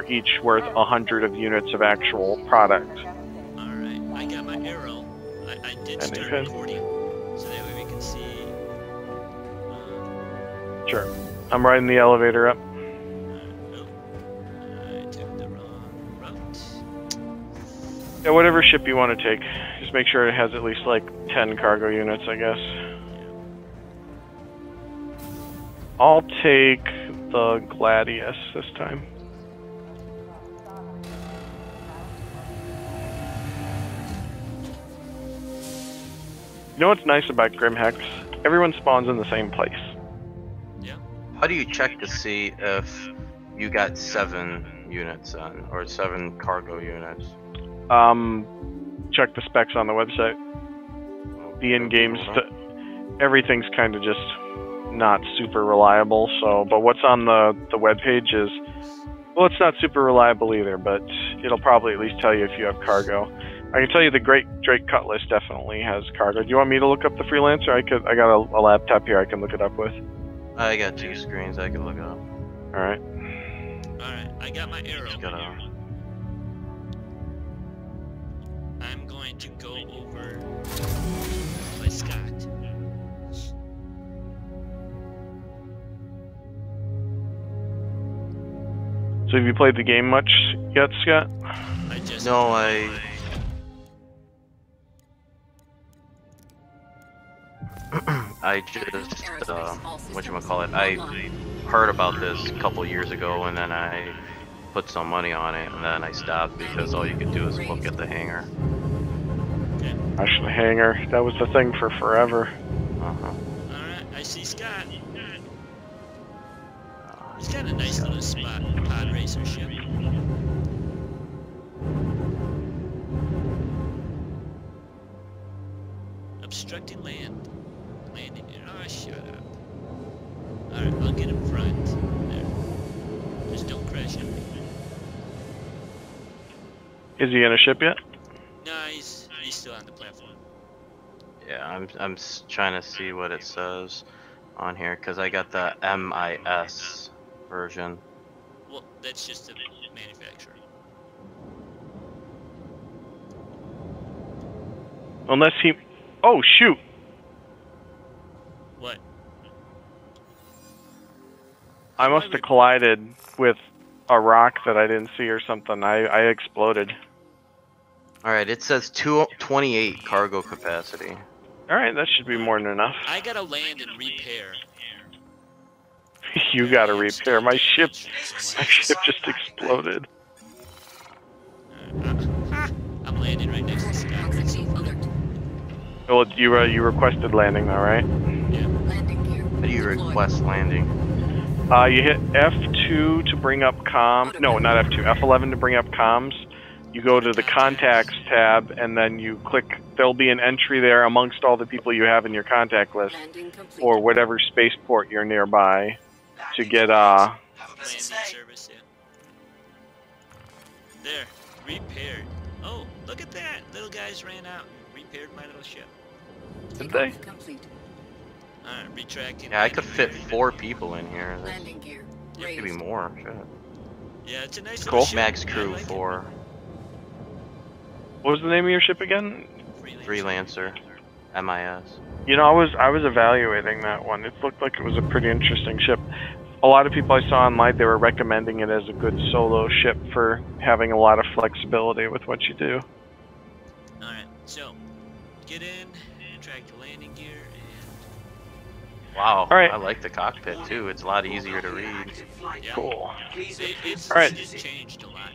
are each worth 100 of units of actual product. Alright, I got my arrow. I did start recording, so that way we can see. Sure. I'm riding the elevator up. Oh, I took the wrong route. Yeah, whatever ship you want to take. Just make sure it has at least like 10 cargo units, I guess. I'll take the Gladius this time. You know what's nice about Grimhex? Everyone spawns in the same place. Yeah. How do you check to see if you got 7 units on, or 7 cargo units? Check the specs on the website. The in-game everything's kind of just not super reliable. So, but what's on the webpage is, well, it's not super reliable either, but it'll probably at least tell you if you have cargo. I can tell you the Great Drake Cutlass definitely has cargo. Do you want me to look up the Freelancer? I got a laptop here I can look it up with. I got 2 screens, I can look it up. Alright. Alright, I got my arrow. I'm going to go over by Scott. So have you played the game much yet, Scott? No, I just, whatchamacallit, I heard about this a couple years ago, and then I put some money on it, and then I stopped because all you could do is look at the hangar. Gosh, the hangar. That was the thing for forever. Alright, I see Scott. He's got a nice little spot, pod racer ship. Obstructing land. Landing. Oh, shut up. Alright, I'll get in front. There. Just don't crash into me. Is he in a ship yet? No, he's still on the platform. Yeah, I'm trying to see what it says on here, because I got the MIS version. Well, that's just the manufacturer. Unless he... Oh, shoot! What? I must have collided with a rock that I didn't see or something. I exploded. Alright, it says 28 cargo capacity. Alright, that should be more than enough. I gotta land and repair. You gotta repair. My ship just exploded. I'm landing right next to Scott. Well, you requested landing though, right? Yeah. How do you request landing? You hit F2 to bring up comms. No, not F2. F11 to bring up comms. You go to the contacts tab, and then you click. There'll be an entry there amongst all the people you have in your contact list, or whatever spaceport you're nearby, to get landing service. Yeah. There, repaired. Oh, look at that! Little guys ran out and repaired my little ship. Did they? Alright, retracting. Yeah, I could fit 4 people in here. Landing gear. Maybe more. Shit. Yeah, it's a nice Cool. little ship. Max I crew like it. 4. What was the name of your ship again? Freelancer. MIS. You know, I was evaluating that one. It looked like it was a pretty interesting ship. A lot of people I saw online, they were recommending it as a good solo ship for having a lot of flexibility with what you do. Alright, so get in, track the landing gear, and Wow, Alright. I like the cockpit too. It's a lot easier to read. yeah. Cool. It's Alright. changed a lot.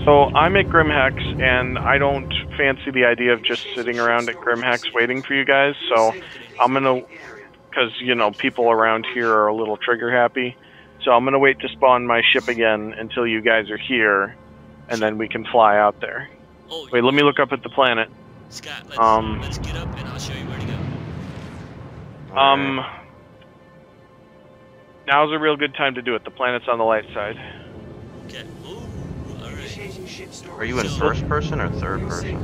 So I'm at Grimhex, and I don't fancy the idea of just sitting around at Grimhex waiting for you guys, so I'm gonna, because, you know, people around here are a little trigger happy, so I'm gonna wait to spawn my ship again until you guys are here, and then we can fly out there. Oh, Wait, let me look up at the planet. Scott, let's get up and I'll show you where to go. Now's a real good time to do it. The planet's on the light side. Okay. Ooh, alright. Are you in first person or third person?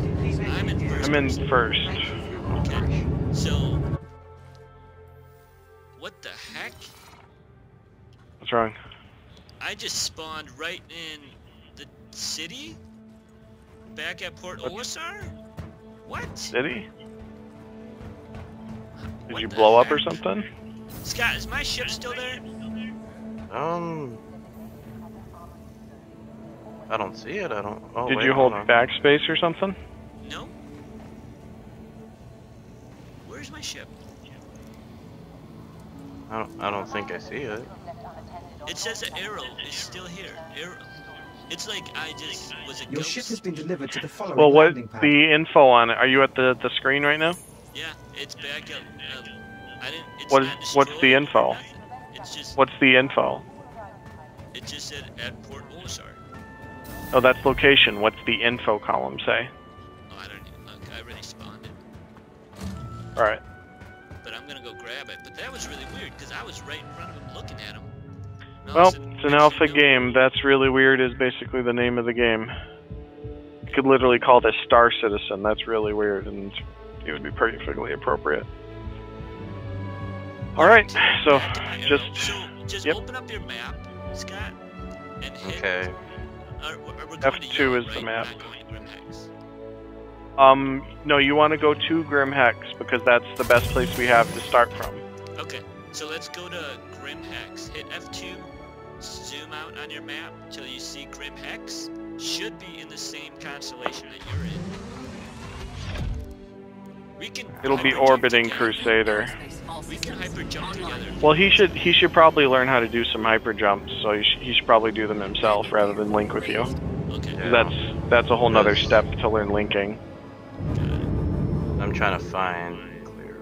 I'm in first. I'm in first. Okay. So, what the heck? What's wrong? I just spawned right in the city? Back at Port Olisar? What? City? Did What you the blow up or heck? something? Scott, is my ship still there? I don't see it. I don't. Oh, Did wait, you hold on. backspace or something? No. Where's my ship? I don't think I see it. It says the arrow is still here. Arrow. It's like I just was a Your ghost. ship has been delivered to the following Well, what landing pad. the info on it? Are you at the screen right now? Yeah, it's back up. I didn't. It's What not is- what's the destroyed or info? nothing. It's just. What's the info? It just said at Port Olisar. Oh, that's location. What's the info column say? Oh, I don't even look. I already spawned it. All right. But I'm gonna go grab it. But that was really weird because I was right in front of him looking at him. And all Well, of a sudden, it's an next alpha thing you know- game. That's really weird is basically the name of the game. You could literally call this Star Citizen. That's really weird, and it would be perfectly appropriate. All right, so Back to my arrow. just So just yep. open up your map, Scott, and hit. Okay. We're going F2 to Yellow, is the right? map. We're not going to Grimhex. no, you want to go to Grimhex because that's the best place we have to start from. Okay, so let's go to Grimhex. Hit F2, zoom out on your map till you see Grimhex. Should be in the same constellation that you're in. We can. It'll be hyper jump orbiting together. Crusader. We can hyper jump together. Well, he should probably learn how to do some hyper jumps. So he should probably do them himself rather than link with you. Okay. Yeah. That's a whole nother Yes. step to learn linking. Got it. I'm trying to find clear.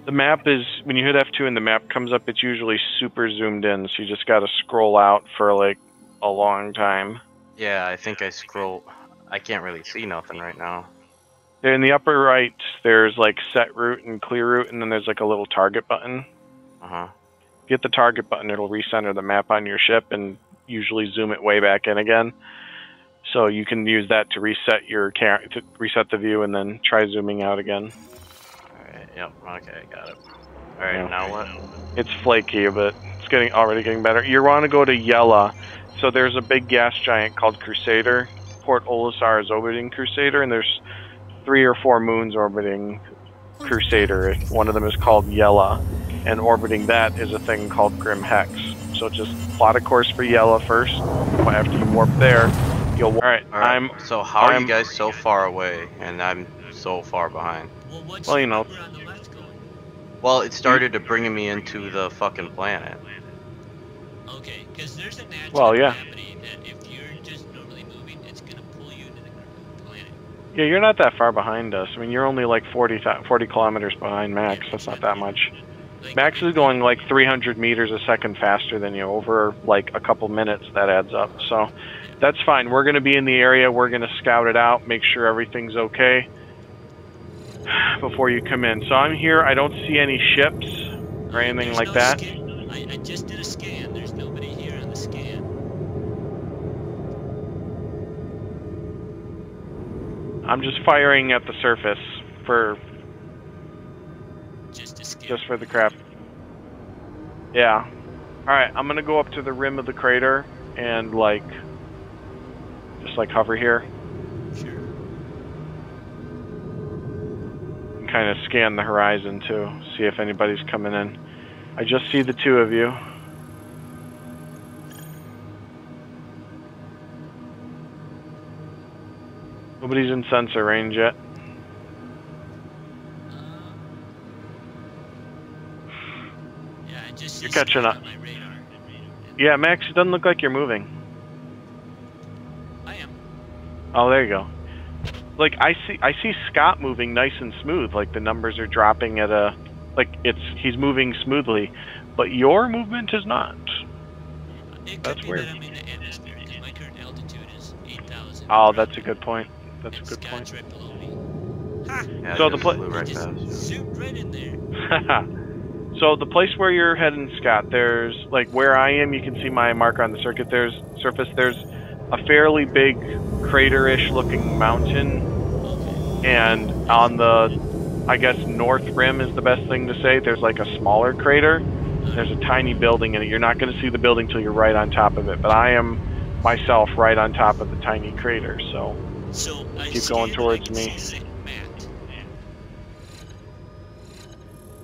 The map is when you hit F2 and the map comes up. It's usually super zoomed in, so you just got to scroll out for like a long time. Yeah, I think I scroll. I can't really see nothing right now. There in the upper right, there's like set route and clear route, and then there's like a little target button. Uh-huh. Hit the target button, it'll recenter the map on your ship and usually zoom it way back in again. So you can use that to reset to reset the view and then try zooming out again. Alright, yep, okay, got it. Alright, Yeah. now what? It's flaky, but it's already getting better. You want to go to Yella. So there's a big gas giant called Crusader. Port Olisar is orbiting Crusader, and there's 3 or 4 moons orbiting Crusader. One of them is called Yella, and orbiting that is a thing called Grimhex. So just plot a course for Yella first. After you warp there, you'll. Alright, So how are I'm- you guys so far away and I'm so far behind? Well, what's Well, the you know. number on the left going? Well, it started to bring me into the fucking planet. Okay, because there's a natural Well, yeah. gravity that if you're just normally moving, it's gonna pull you into the planet. Yeah, you're not that far behind us. I mean, you're only like 40 kilometers behind Max. That's not that much. Like, Max is going like 300 meters a second faster than you. Over like a couple minutes, that adds up. So that's fine. We're going to be in the area. We're going to scout it out, make sure everything's okay before you come in. So I'm here. I don't see any ships or anything there's like no that. I just did a scan. There's nobody here on the scan. I'm just firing at the surface for Just a scan. just for the craft. Yeah. All right. I'm going to go up to the rim of the crater and like just like hover here. Sure. And kind of scan the horizon too, see if anybody's coming in. I just see the 2 of you. Nobody's in sensor range yet. Yeah, I just see You're catching Scott up. on my radar. Yeah, Max, it doesn't look like you're moving. I am. Oh, there you go. Like I see Scott moving nice and smooth. Like the numbers are dropping at a, like he's moving smoothly, but your movement is not. It could That's be weird. that I'm in the atmosphere because my current altitude is 8,000. Oh, that's a good point. That's a And good point. Scott's right below me. Ha! Yeah, So I the just pla- flew I right just past you. zoomed right in there. So the place where you're heading, Scott, there's like where I am. You can see my marker on the surface. There's a fairly big crater-ish looking mountain, Okay. and on the, I guess, north rim is the best thing to say. There's like a smaller crater, There's a tiny building in it. You're not going to see the building till you're right on top of it. But I am myself right on top of the tiny crater, so keep going towards me.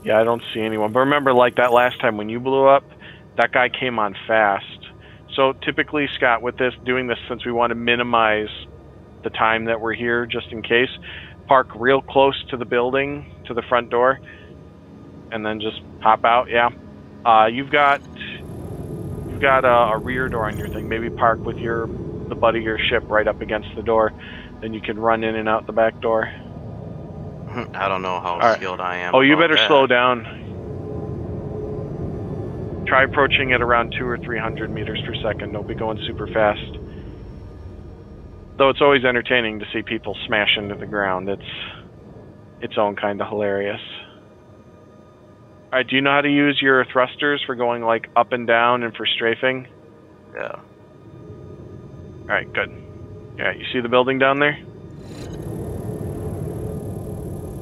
Yeah, I don't see anyone. But remember, like that last time when you blew up, that guy came on fast. So typically, Scott, with this, doing this, since we want to minimize the time that we're here, just in case, park real close to the building, to the front door, and then just hop out. Yeah. You've got a rear door on your thing. Maybe park with the butt of your ship right up against the door. Then you can run in and out the back door. I don't know how skilled I am. Oh, you better slow down. Try approaching at around 200 or 300 meters per second. Don't be going super fast. Though it's always entertaining to see people smash into the ground. It's its own kind of hilarious. Alright, do you know how to use your thrusters for going like up and down and for strafing? Yeah. Alright, good. Yeah, you see the building down there?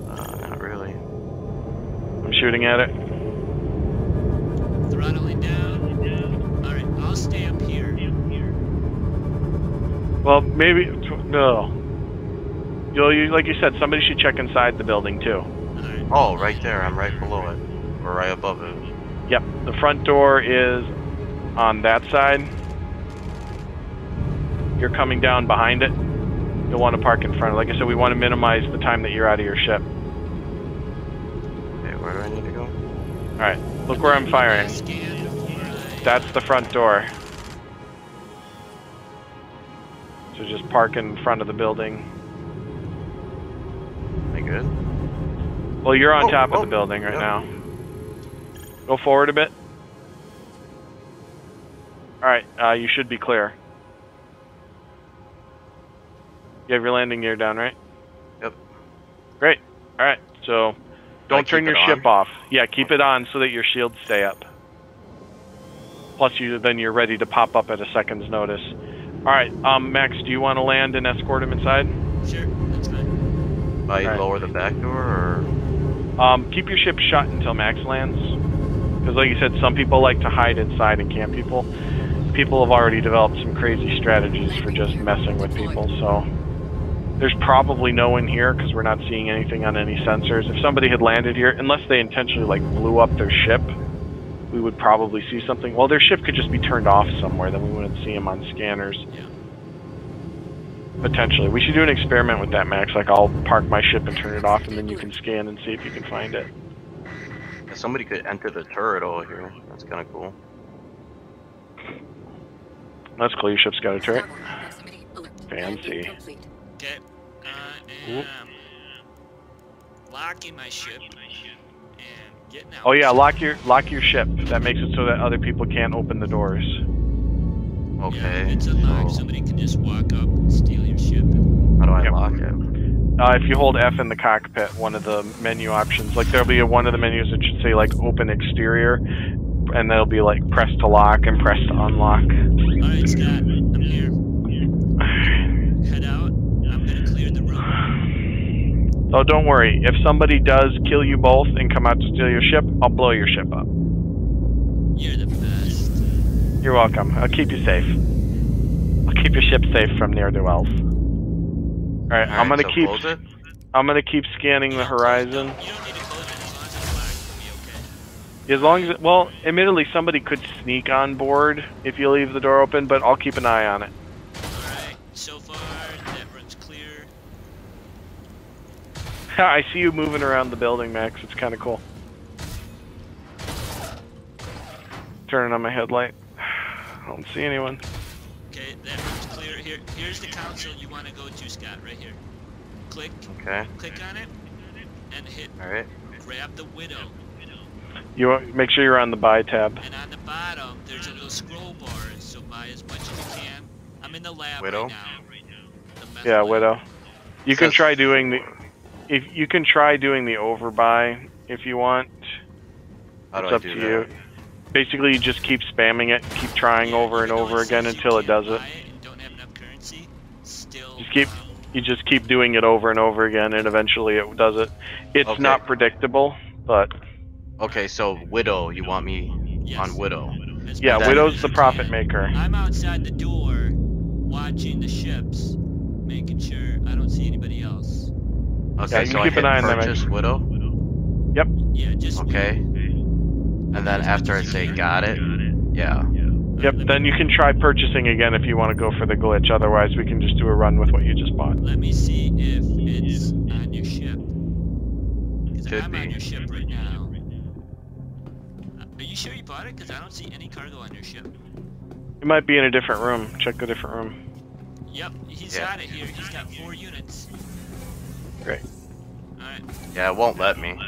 Not really. I'm shooting at it. Throttling down. Alright, I'll stay up here. Well, maybe... No. Like you said, somebody should check inside the building too. Alright. Oh, right there. I'm right below it. Or right above it. Yep, the front door is on that side. You're coming down behind it. You'll want to park in front. Like I said, we want to minimize the time that you're out of your ship. Okay, where do I need to go? Alright, look where I'm firing. That's the front door. So just park in front of the building. Am I good? Well, you're on top of the building right now. Go forward a bit. Alright, you should be clear. You have your landing gear down, right? Yep. Great. Alright, so don't turn your ship off. Yeah, keep it on so that your shields stay up. Plus, then you're ready to pop up at a second's notice. Alright, Max, do you want to land and escort him inside? Sure, that's fine. Lower the back door, or...? Keep your ship shut until Max lands. Because like you said, some people like to hide inside and camp people. People have already developed some crazy strategies for just messing with people, so... There's probably no one here because we're not seeing anything on any sensors. If somebody had landed here, unless they intentionally like blew up their ship, we would probably see something. Well, their ship could just be turned off somewhere, then we wouldn't see them on scanners. Yeah. Potentially. We should do an experiment with that, Max. Like, I'll park my ship and turn it off, and then you can scan and see if you can find it. Somebody could enter the turret over here. That's kind of cool. That's cool. Your ship's got a turret. Fancy. Okay, I am locking my ship and getting out. Oh yeah, lock your ship. That makes it so that other people can't open the doors. Okay. Yeah, it's unlocked. Somebody can just walk up and steal your ship. How do I lock it? If you hold F in the cockpit, one of the menu options, like there'll be one of the menus that should say like open exterior, and there'll be like press to lock and press to unlock. Alright, Scott, I'm here. Head out. I'm gonna clear the room. Oh, don't worry. If somebody does kill you both and come out to steal your ship, I'll blow your ship up. You're the best. You're welcome. I'll keep you safe. I'll keep your ship safe from ne'er-do-wells. Alright, I'm gonna keep scanning the horizon. You don't need to close it. As long as it's locked, it'll be okay. As long as it, well, admittedly, somebody could sneak on board if you leave the door open, but I'll keep an eye on it. Alright, so far, that room's clear. I see you moving around the building, Max. It's kind of cool. Turning on my headlight. I don't see anyone. Okay, that room's clear. Here's the console you want to go to, Scott, right here. Click. Okay. Click on it, and hit. Alright. Grab the Widow. You want, make sure you're on the buy tab. And on the bottom, there's a little scroll bar, so buy as much as you can. I'm in the lab Widow? right now. The meth Yeah, lab. Widow. You can try doing the overbuy if you want. How do It's I up do to that? you. Basically, you just keep spamming it, keep trying over and over again until it does it. Don't have enough currency, still You just keep doing it over and over again, and eventually it does it. It's Okay. not predictable, but Okay, so Widow, you want me Yes. on Widow. That's Yeah, what Widow's the I'm profit saying. maker. I'm outside the door, watching the ships, making sure I don't see anybody else. Okay, you so I keep hit an eye on them, purchase Widow. Yep. Yeah, just Okay. And then as after I much as you say can. got it, yeah. Yep, then you can try purchasing again if you want to go for the glitch. Otherwise, we can just do a run with what you just bought. Let me see if it's on your ship. Because Could I'm be. on your ship right now. Are you sure you bought it? Because I don't see any cargo on your ship. You might be in a different room. Check the different room. Yep, he's Yeah. got it here. He's got 4 units. Great. Alright. Yeah, it won't let me.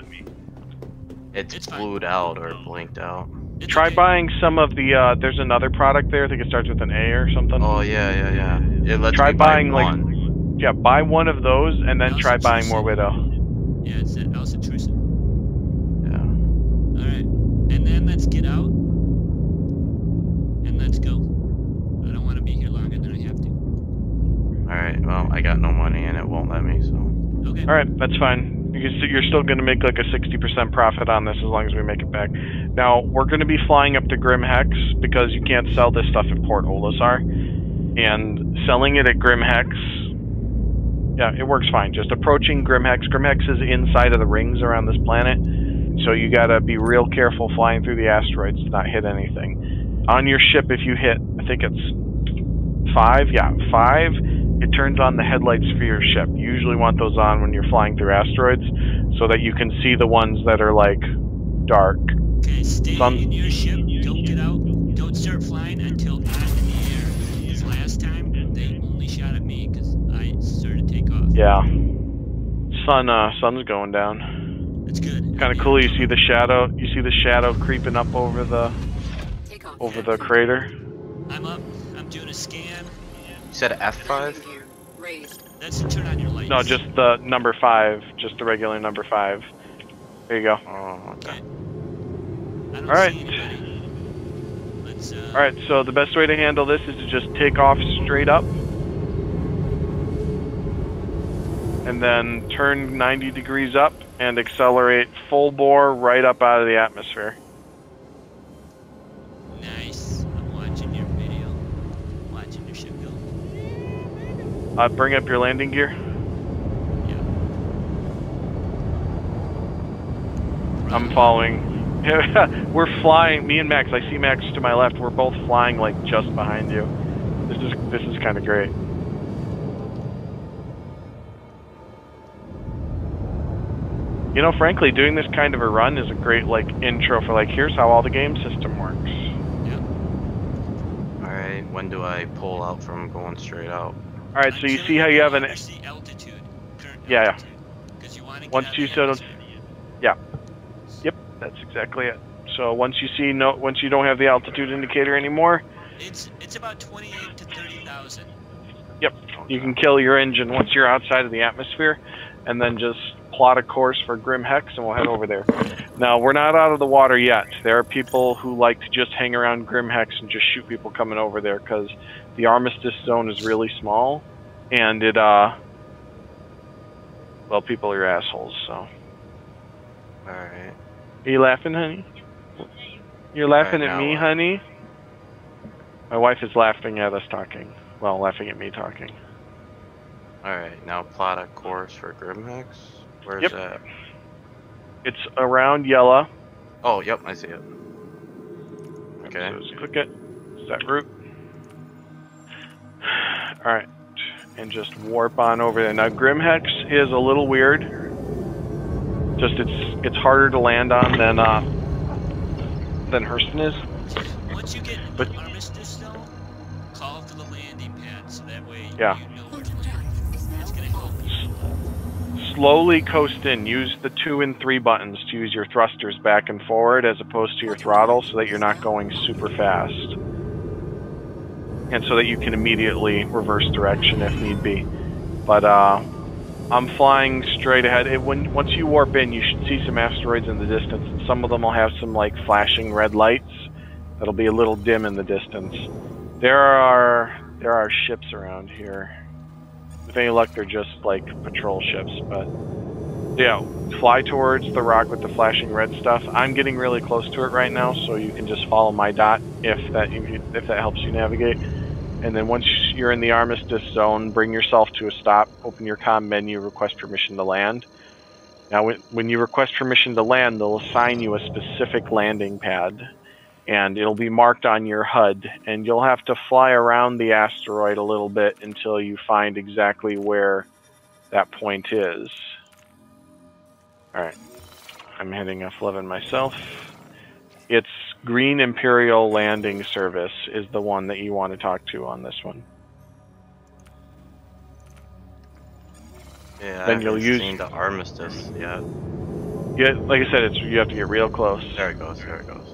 It's It's fine. blued out or blinked out. It's Try okay. buying some of the, there's another product there. I think it starts with an A or something. Oh yeah. It lets Try me buy buying, like- one. Yeah, buy one of those and then try buying more Widow. Yeah, it's at Elsa Truson. Yeah. Alright. And then let's get out. And let's go. I don't want to be here longer than I have to. Alright, well, I got no money and it won't let me, so. Okay. Alright, that's fine. You're still going to make like a 60% profit on this as long as we make it back. Now, we're going to be flying up to Grim Hex because you can't sell this stuff at Port Olisar. And selling it at Grim Hex, yeah, it works fine. Just approaching Grim Hex. Grim Hex is inside of the rings around this planet. So you got to be real careful flying through the asteroids to not hit anything. On your ship, if you hit, I think it's 5, yeah, 5, it turns on the headlights for your ship. You usually want those on when you're flying through asteroids so that you can see the ones that are like dark. Okay, stay in your ship. Don't get out. Don't start flying until I'm in the air. Because last time, they only shot at me because I started to take off. Yeah. Sun's going down. That's good. Kind of cool. You see the shadow. You see the shadow creeping up over the crater. I'm up. I'm doing a scan. You said F5? That's to turn on your lights. No, just the number 5. Just the regular number 5. There you go. Oh, okay. I don't Alright. see anybody. Let's, Alright, so the best way to handle this is to just take off straight up. And then turn 90 degrees up and accelerate full bore right up out of the atmosphere. Nice. I'm watching your video. Watching your ship go. Bring up your landing gear. Yeah. I'm following. We're flying. Me and Max. I see Max to my left. We're both flying like just behind you. This is kind of great. You know, frankly, doing this kind of a run is a great like intro for like here's how all the game system works. Yeah. Alright, when do I pull out from going straight out? All right, so you see how you have an The altitude. Current Yeah, yeah. altitude. Because you want to get Once out you of the settle- atmosphere. Yep, that's exactly it. So once you don't have the altitude indicator anymore, It's about 28 to 30,000. you can kill your engine once you're outside of the atmosphere, and then just plot a course for Grim Hex, and we'll head over there. Now, we're not out of the water yet. There are people who like to just hang around Grim Hex and just shoot people coming over there, because the Armistice Zone is really small, and it, well, people are assholes, so. Alright. Are you laughing, honey? You're laughing Right at now, me, honey? My wife is laughing at us talking. Well, laughing at me talking. Alright, now plot a course for Grimhex. Where's Yep. that? It's around Yella. Oh, yep, I see it. Okay. So just click it. Set route. Alright. And just warp on over there. Now, Grim Hex is a little weird. Just it's harder to land on than Hurston is. Once you get But- the Armistice Zone, call for the landing pad so that way Yeah. you know where to land. It's going to help you. Slowly coast in. Use the 2 and 3 buttons to use your thrusters back and forward as opposed to your throttle so that you're not going super fast. And so that you can immediately reverse direction if need be. But I'm flying straight ahead. Once you warp in, you should see some asteroids in the distance. And some of them will have some like flashing red lights that'll be a little dim in the distance. There are ships around here. With any luck, they're just like patrol ships, but Yeah, fly towards the rock with the flashing red stuff. I'm getting really close to it right now, so you can just follow my dot if that helps you navigate. And then once you're in the armistice zone, bring yourself to a stop, open your comm menu, request permission to land. Now, when you request permission to land, they'll assign you a specific landing pad, and it'll be marked on your HUD, and you'll have to fly around the asteroid a little bit until you find exactly where that point is. Alright, I'm hitting F11 myself. It's Green Imperial Landing Service is the one that you want to talk to on this one. Yeah, Then I you'll haven't use seen the armistice yet. Yeah, like I said, you have to get real close. There it goes, there it goes.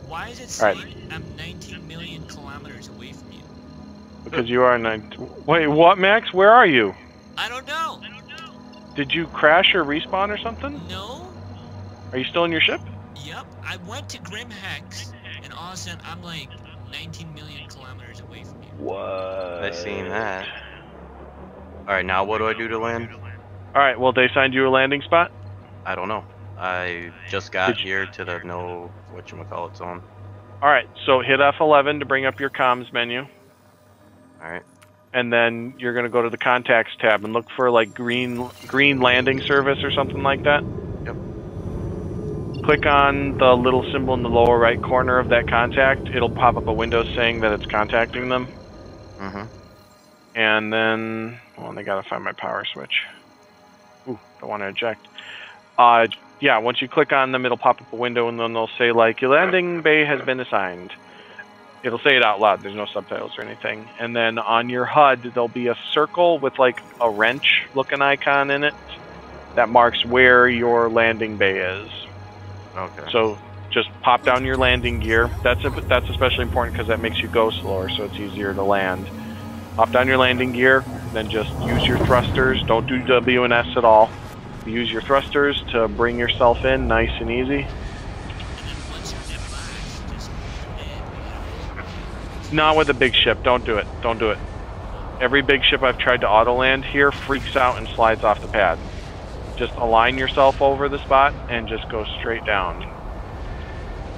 Why is it All saying right. I'm 19 million kilometers away from you? Because you are 19. Wait, what, Max? Where are you? I don't know. Did you crash or respawn or something? No. Are you still in your ship? Yep. I went to Grim Hex, and all of a sudden I'm like 19 million kilometers away from you. What? I seen that. Alright, now what do I do to land? Alright, well, they assigned you a landing spot? I don't know. I just got Did you- here to the no whatchamacallit zone. Alright, so hit F11 to bring up your comms menu. Alright. And then you're going to go to the contacts tab and look for like green landing service or something like that. Yep. Click on the little symbol in the lower right corner of that contact. It'll pop up a window saying that it's contacting them. Mm-hmm. And then, well, they gotta find my power switch. Ooh, don't want to eject. Yeah, once you click on them, it'll pop up a window, and then they'll say, like, your landing bay has been assigned. It'll say it out loud. There's no subtitles or anything. And then on your HUD, there'll be a circle with, like, a wrench-looking icon in it that marks where your landing bay is. Okay. So just pop down your landing gear. That's especially important because that makes you go slower, so it's easier to land. Pop down your landing gear, then just use your thrusters. Don't do W and S at all. Use your thrusters to bring yourself in nice and easy. And then once you're in box, just land. Not with a big ship. Don't do it. Don't do it. Every big ship I've tried to auto land here freaks out and slides off the pad. Just align yourself over the spot and just go straight down.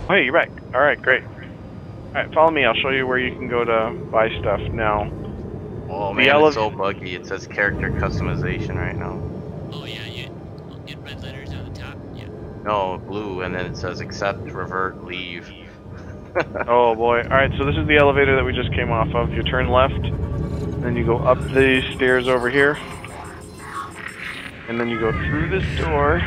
Oh, hey, you're back. All right, great. All right, follow me. I'll show you where you can go to buy stuff now. Oh The man, it's so buggy. It says character customization right now. Oh yeah, in red letters on the top. Yeah. No, blue, and then it says accept, revert, leave. Oh boy. Alright, so this is the elevator that we just came off of. You turn left, then you go up the stairs over here, and then you go through this door.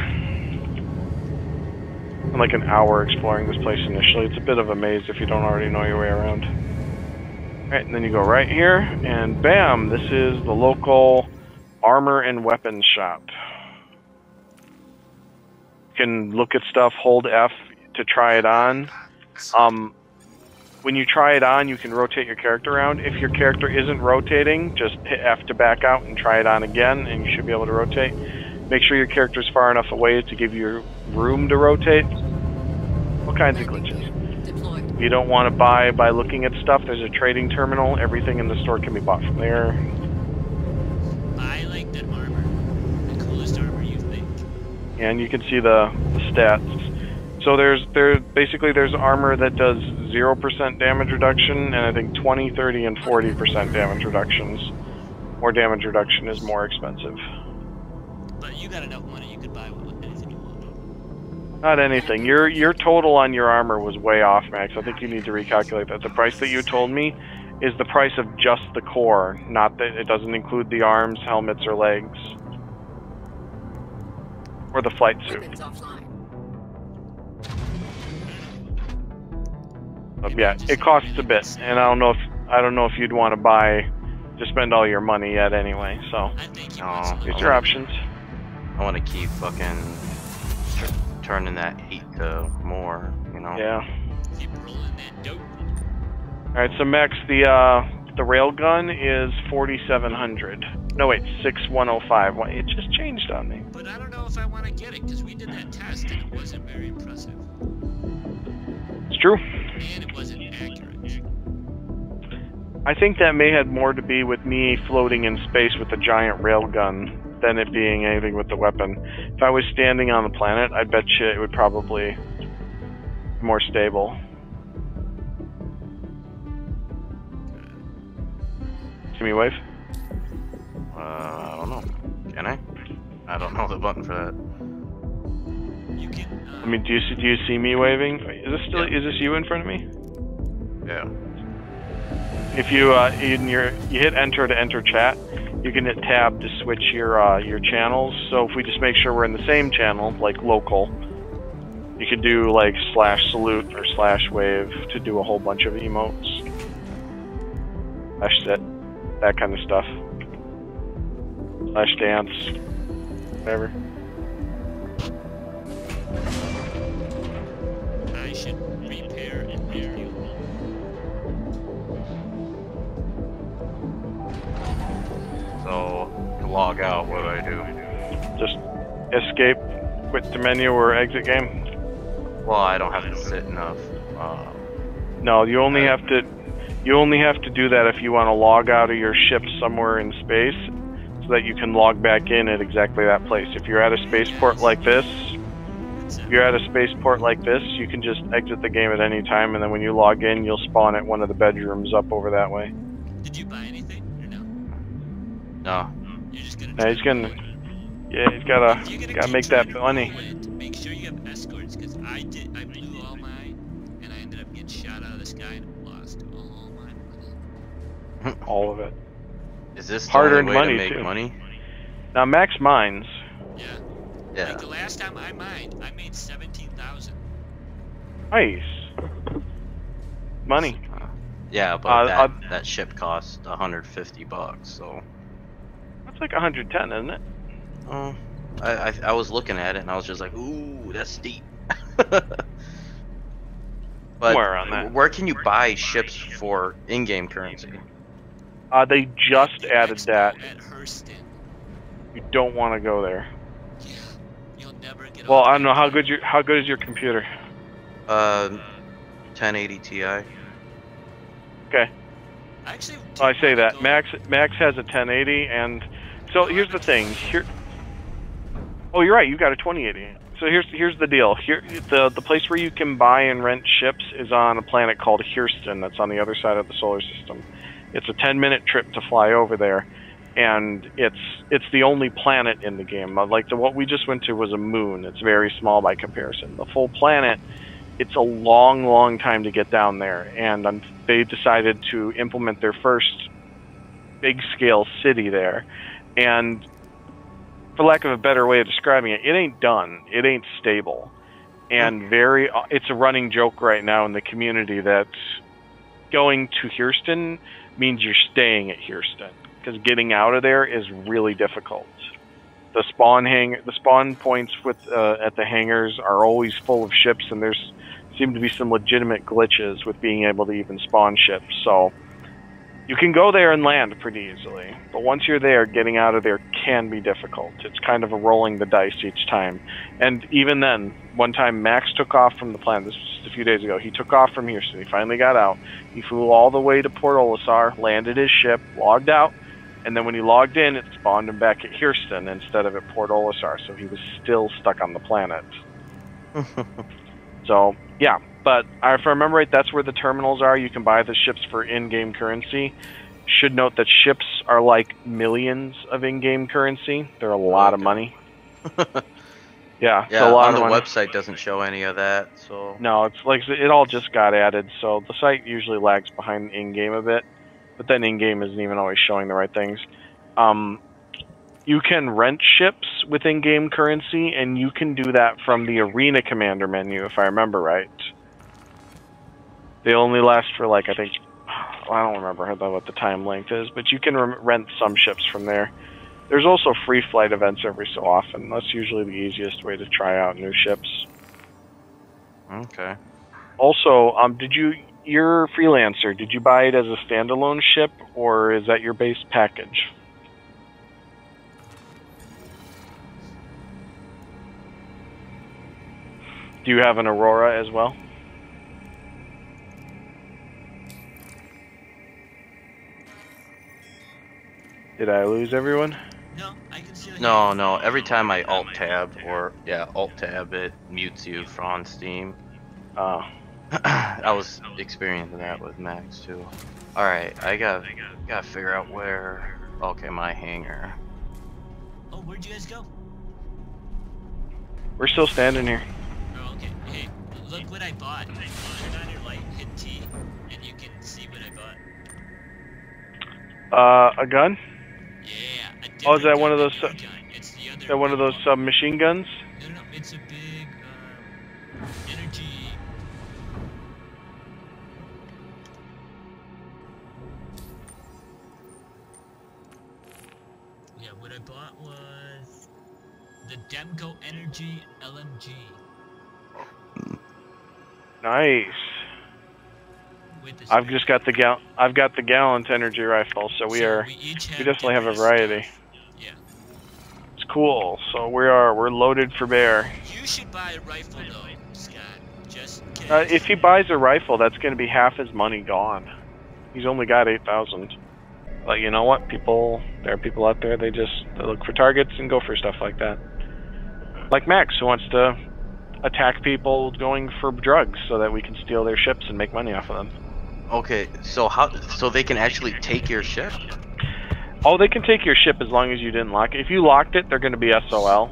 I'm like an hour exploring this place initially. It's a bit of a maze if you don't already know your way around. Alright, and then you go right here, and bam! This is the local armor and weapons shop. You can look at stuff, hold F to try it on. When you try it on, you can rotate your character around. If your character isn't rotating, just hit F to back out and try it on again, and you should be able to rotate. Make sure your character's far enough away to give you room to rotate. All kinds of glitches. If you don't want to buy by looking at stuff, there's a trading terminal. Everything in the store can be bought from there. I like that armor. The coolest armor you think. And you can see the stats. So there's armor that does 0% damage reduction, and I think 20, 30, and 40% damage reductions. More damage reduction is more expensive. But you got enough money, you could buy anything you want. Not anything. Your total on your armor was way off, Max. I think you need to recalculate that. The price that you told me is the price of just the core, not that it doesn't include the arms, helmets, or legs. Or the flight suit. But yeah, it costs a bit, and I don't know if you'd want to spend all your money yet anyway. So I think you No, want some here's your options. I want to keep fucking turning that 8 to more, you know? Yeah. keep rolling that dope. All right, so Max, the railgun is 4,700. No, wait, 6,105. Well, it just changed on me. But I don't know if I want to get it, because we did that test and it wasn't very impressive. It's true. And it wasn't accurate. I think that may have more to be with me floating in space with a giant railgun than it being anything with the weapon. If I was standing on the planet, I bet you it would probably be more stable. Can we wave? I don't know. Can I? I don't know the button for that. You can. I mean, do you see me waving? Is this still? Yeah. Is this you in front of me? Yeah. If you you hit enter to enter chat, you can hit tab to switch your channels. So if we just make sure we're in the same channel, like local, you could do like /salute or /wave to do a whole bunch of emotes. /sit, that kind of stuff. /dance, whatever. I should repair and refuel. So to log out, what do I do? Just escape, quit the menu, or exit game. Well, I don't have to sit enough. No, you only have to. You only have to do that if you want to log out of your ship somewhere in space, so that you can log back in at exactly that place. If you're at a spaceport like this, you can just exit the game at any time, and then when you log in, you'll spawn at one of the bedrooms up over that way. Did you buy anything or no? No. You're just gonna. Yeah, he's gotta make that money. Make sure you have escorts, because I blew all mine, and I ended up getting shot out of the sky and lost all my money. All of it. Is this the Hard-earned only way money, to make too. money? Now Max mines. Yeah. Yeah. Like the last time I mined, I made 17,000. Nice. Money. Yeah, but Uh, that ship cost $150, so. That's like 110, isn't it? Oh, I was looking at it and I was just like, ooh, that's steep. But Somewhere around that. where can you buy ships for in-game currency? They just added Expo that. at Hurston. You don't want to go there. Yeah. You'll never get. Well, off I don't know that how good is your computer. 1080 Ti. Okay. I actually. Well, I say that go- Max has a 1080, and so here's the thing. Here. Oh, you're right. You got a 2080. So here's the deal. Here, the place where you can buy and rent ships is on a planet called Hurston. That's on the other side of the solar system. It's a 10-minute trip to fly over there, and it's the only planet in the game. Like what we just went to was a moon. It's very small by comparison. The full planet, it's a long time to get down there, and they decided to implement their first big-scale city there, and for lack of a better way of describing it, it ain't done. It ain't stable. And it's a running joke right now in the community that going to Hurston means you're staying at Hurston, because getting out of there is really difficult. The spawn points at the hangars are always full of ships, and there's seem to be some legitimate glitches with being able to even spawn ships. So you can go there and land pretty easily, but once you're there, getting out of there can be difficult. It's kind of a rolling the dice each time. And even then, one time Max took off from the planet, this was just a few days ago, he took off from Houston, he finally got out, he flew all the way to Port Olisar, landed his ship, logged out, and then when he logged in, it spawned him back at Hurston instead of at Port Olisar, so he was still stuck on the planet. So, yeah. But if I remember right, that's where the terminals are. You can buy the ships for in-game currency. Should note that ships are like millions of in-game currency. They're a lot of money. Yeah, it's a lot on of the money. website doesn't show any of that, so. No, it's like it all just got added, so the site usually lags behind in-game a bit. But then in-game isn't even always showing the right things. You can rent ships with in-game currency, and you can do that from the Arena Commander menu, if I remember right. They only last for, like, I think, I don't remember what the time length is, but you can rent some ships from there. There's also free flight events every so often. That's usually the easiest way to try out new ships. Okay. Also, your Freelancer, did you buy it as a standalone ship, or is that your base package? Do you have an Aurora as well? Did I lose everyone? No, I can still hear No. Every time I alt tab it mutes you on Steam. I was experiencing that with Max too. All right, I gotta figure out where. Okay, my hangar. Oh, where'd you guys go? We're still standing here. Oh, okay. Hey, look what I bought. Turn on your light, hit T, and you can see what I bought. A gun? Yeah. Oh, is that one of those? It's the other. Is that one of those submachine guns? No, it's a big energy. Yeah, what I bought was the Demco Energy LMG. Nice. With the I've just got the Gallant energy rifle, so we definitely have a variety. Stuff. Yeah. It's cool. So we're loaded for bear. You should buy a rifle though, Scott. Just in case. If he buys a rifle, that's going to be half his money gone. He's only got 8,000. But you know what? There are people out there. They look for targets and go for stuff like that. Like Max, who wants to attack people going for drugs so that we can steal their ships and make money off of them. Okay, so they can actually take your ship? Oh, they can take your ship as long as you didn't lock it. If you locked it, they're going to be SOL.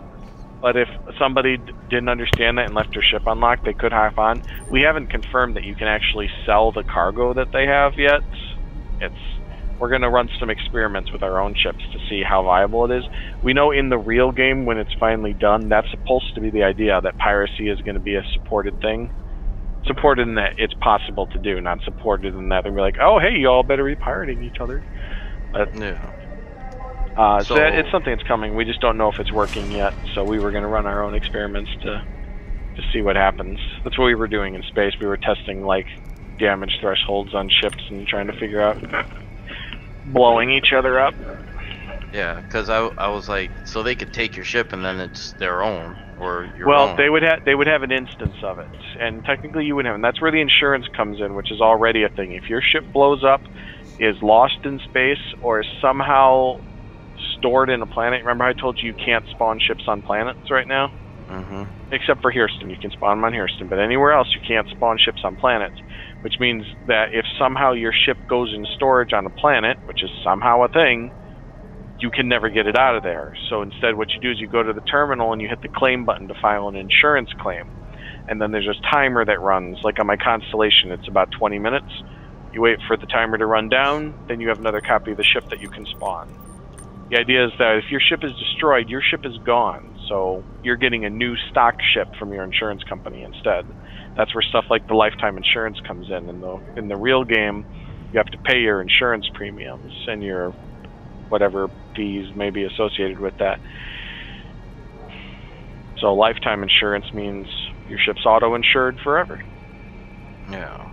But if somebody didn't understand that and left their ship unlocked, they could hop on. We haven't confirmed that you can actually sell the cargo that they have yet. We're going to run some experiments with our own ships to see how viable it is. We know in the real game, when it's finally done, that's supposed to be the idea, that piracy is going to be a supported thing. Supported in that it's possible to do, not supported in that they're like, oh, hey, you all better be pirating each other. But, yeah. So it's something that's coming. We just don't know if it's working yet. So we were going to run our own experiments to see what happens. That's what we were doing in space. We were testing like damage thresholds on ships and trying to figure out blowing each other up. Yeah, because I was like, so they could take your ship and then it's their own, or your own. Well, they would have an instance of it, and technically you would have, and that's where the insurance comes in, which is already a thing. If your ship blows up, is lost in space, or is somehow stored in a planet. Remember I told you can't spawn ships on planets right now? Mm-hmm. Except for Hurston, you can spawn them on Hurston, but anywhere else you can't spawn ships on planets. Which means that if somehow your ship goes in storage on a planet, which is somehow a thing, you can never get it out of there. So instead what you do is you go to the terminal and you hit the claim button to file an insurance claim. And then there's this timer that runs, like on my Constellation, it's about 20 minutes. You wait for the timer to run down, then you have another copy of the ship that you can spawn. The idea is that if your ship is destroyed, your ship is gone. So you're getting a new stock ship from your insurance company instead. That's where stuff like the lifetime insurance comes in. In the real game, you have to pay your insurance premiums and your whatever fees may be associated with that. So lifetime insurance means your ship's auto-insured forever. Yeah.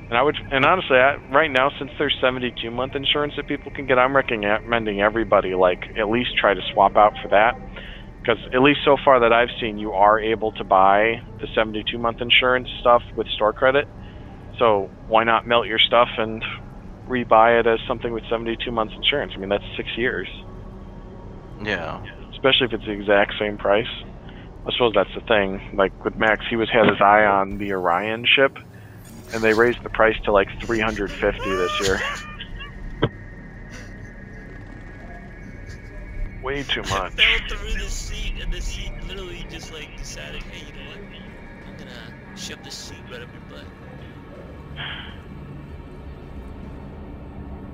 And honestly, right now, since there's 72-month insurance that people can get, I'm recommending everybody at least try to swap out for that. Because at least so far that I've seen, you are able to buy the 72-month insurance stuff with store credit. So why not melt your stuff and rebuy it as something with 72 months insurance? I mean, that's 6 years. Yeah. Especially if it's the exact same price. I suppose that's the thing. Like with Max, he had his eye on the Orion ship, and they raised the price to like $350 this year. Way too much. I fell through the seat, and the seat literally just like decided, hey, you know what? I'm gonna shove this seat right up your butt.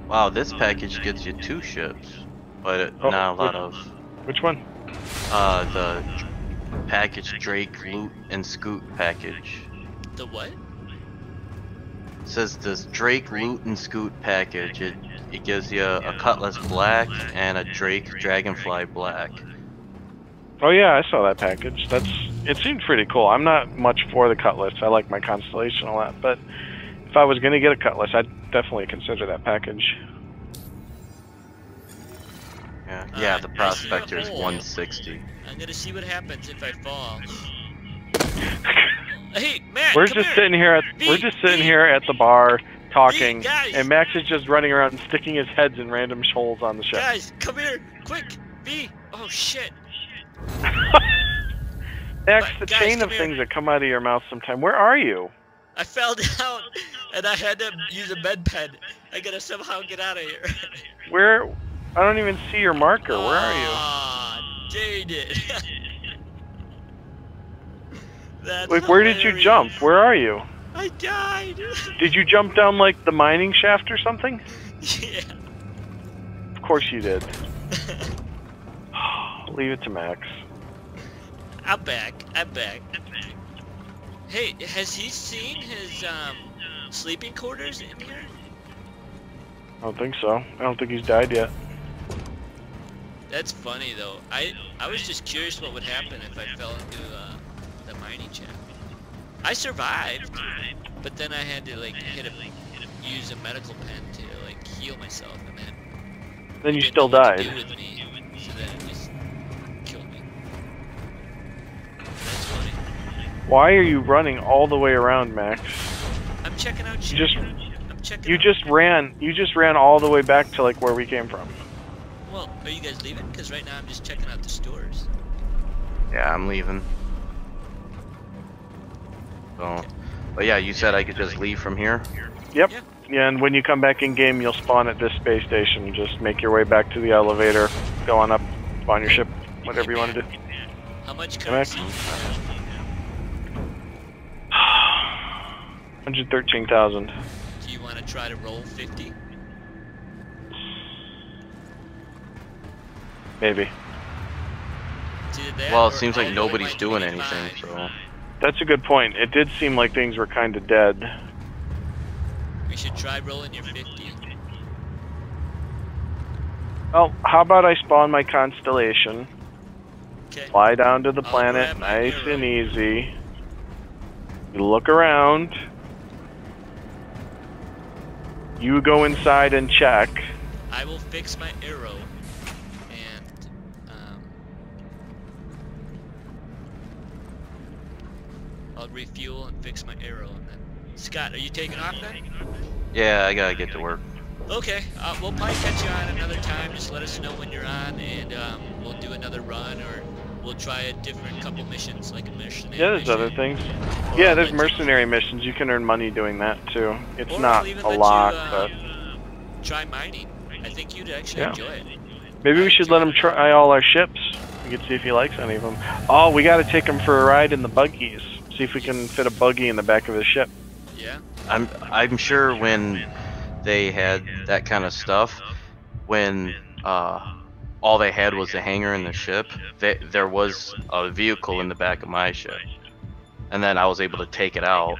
Wow, this package gets you 2 ships, but not a lot of. Which one? The package Drake Loot and Scoot package. The what? It says this Drake Loot and Scoot package. It gives you a Cutlass Black and a Drake Dragonfly Black. Oh yeah, I saw that package. It seemed pretty cool. I'm not much for the Cutlass. I like my Constellation a lot, but if I was gonna get a Cutlass, I'd definitely consider that package. Yeah, the Prospector is 160. I'm gonna see what happens if I fall. Hey, Matt, we're just sitting here at the bar talking, and Max is just running around and sticking his heads in random holes on the ship. Guys, come here, quick, V. Oh shit! Max, But the guys, chain come of here. things that come out of your mouth sometime. Where are you? I fell down, and I had to use a med pen. I gotta somehow get out of here. Where? I don't even see your marker. Where are you? Ah, dang it! That's Like, where did you jump? hilarious. Where are you? I died. Did you jump down like the mining shaft or something? Yeah. Of course you did. Leave it to Max. I'm back. I'm back. Hey, has he seen his sleeping quarters in here? I don't think so. I don't think he's died yet. That's funny though. I was just curious what would happen if I fell into the mining shaft. I survived, but then I had to like use a medical pen to like heal myself, and Then you it didn't still know what to died. do with me, so then it just killed me. That's funny. Why are you running all the way around, Max? I'm checking out shit. I'm checking. You out. just ran all the way back to like where we came from. Well, are you guys leaving? Because right now I'm just checking out the stores. Yeah, I'm leaving. So, but yeah, you said I could just leave from here. Yep. Yeah. Yeah, and when you come back in game, you'll spawn at this space station. Just make your way back to the elevator, go on up, spawn your ship, whatever you want to do. How much Max? currency? 113,000. Do you want to try to roll 50? Maybe. It's either that Well, or it seems like I'll nobody's roll my doing anything, 25. so. That's a good point. It did seem like things were kind of dead. We should try rolling your 50. Well, how about I spawn my constellation, Okay. fly down to the I'll planet, grab my nice arrow. and easy. You look around. You go inside and check. I will fix my arrow and I'll refuel and fix my arrow and then. Scott, are you taking off then? Yeah, I gotta get to work. Okay, we'll probably catch you on another time. Just let us know when you're on, and we'll do another run, or we'll try a different couple missions, like a mission. Yeah, there's other things. Yeah, there's mercenary missions. You can earn money doing that too. It's not a lot, but try mining. I think you'd actually Yeah. enjoy it. maybe we should let him try all our ships. We can see if he likes any of them. Oh, we got to take him for a ride in the buggies. See if we can fit a buggy in the back of his ship. Yeah. I'm sure when they had that kind of stuff, when all they had was a hangar in the ship, there was a vehicle in the back of my ship, and then I was able to take it out.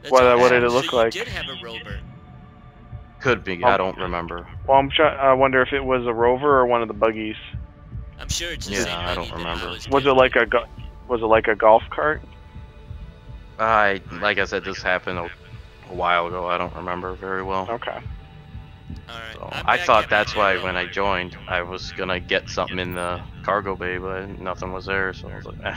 That's What awesome. did it look So like? You did have a rover. Could be, I don't remember. Well, I wonder if it was a rover or one of the buggies. I'm sure it's the Yeah, same. I don't buggy that remember. Was it like a golf cart? Like I said, this happened a while ago. I don't remember very well. Okay. All right. So I'm I back thought at my that's why arrow. when I joined, I was gonna get something in the cargo bay, but nothing was there, so I was like, eh.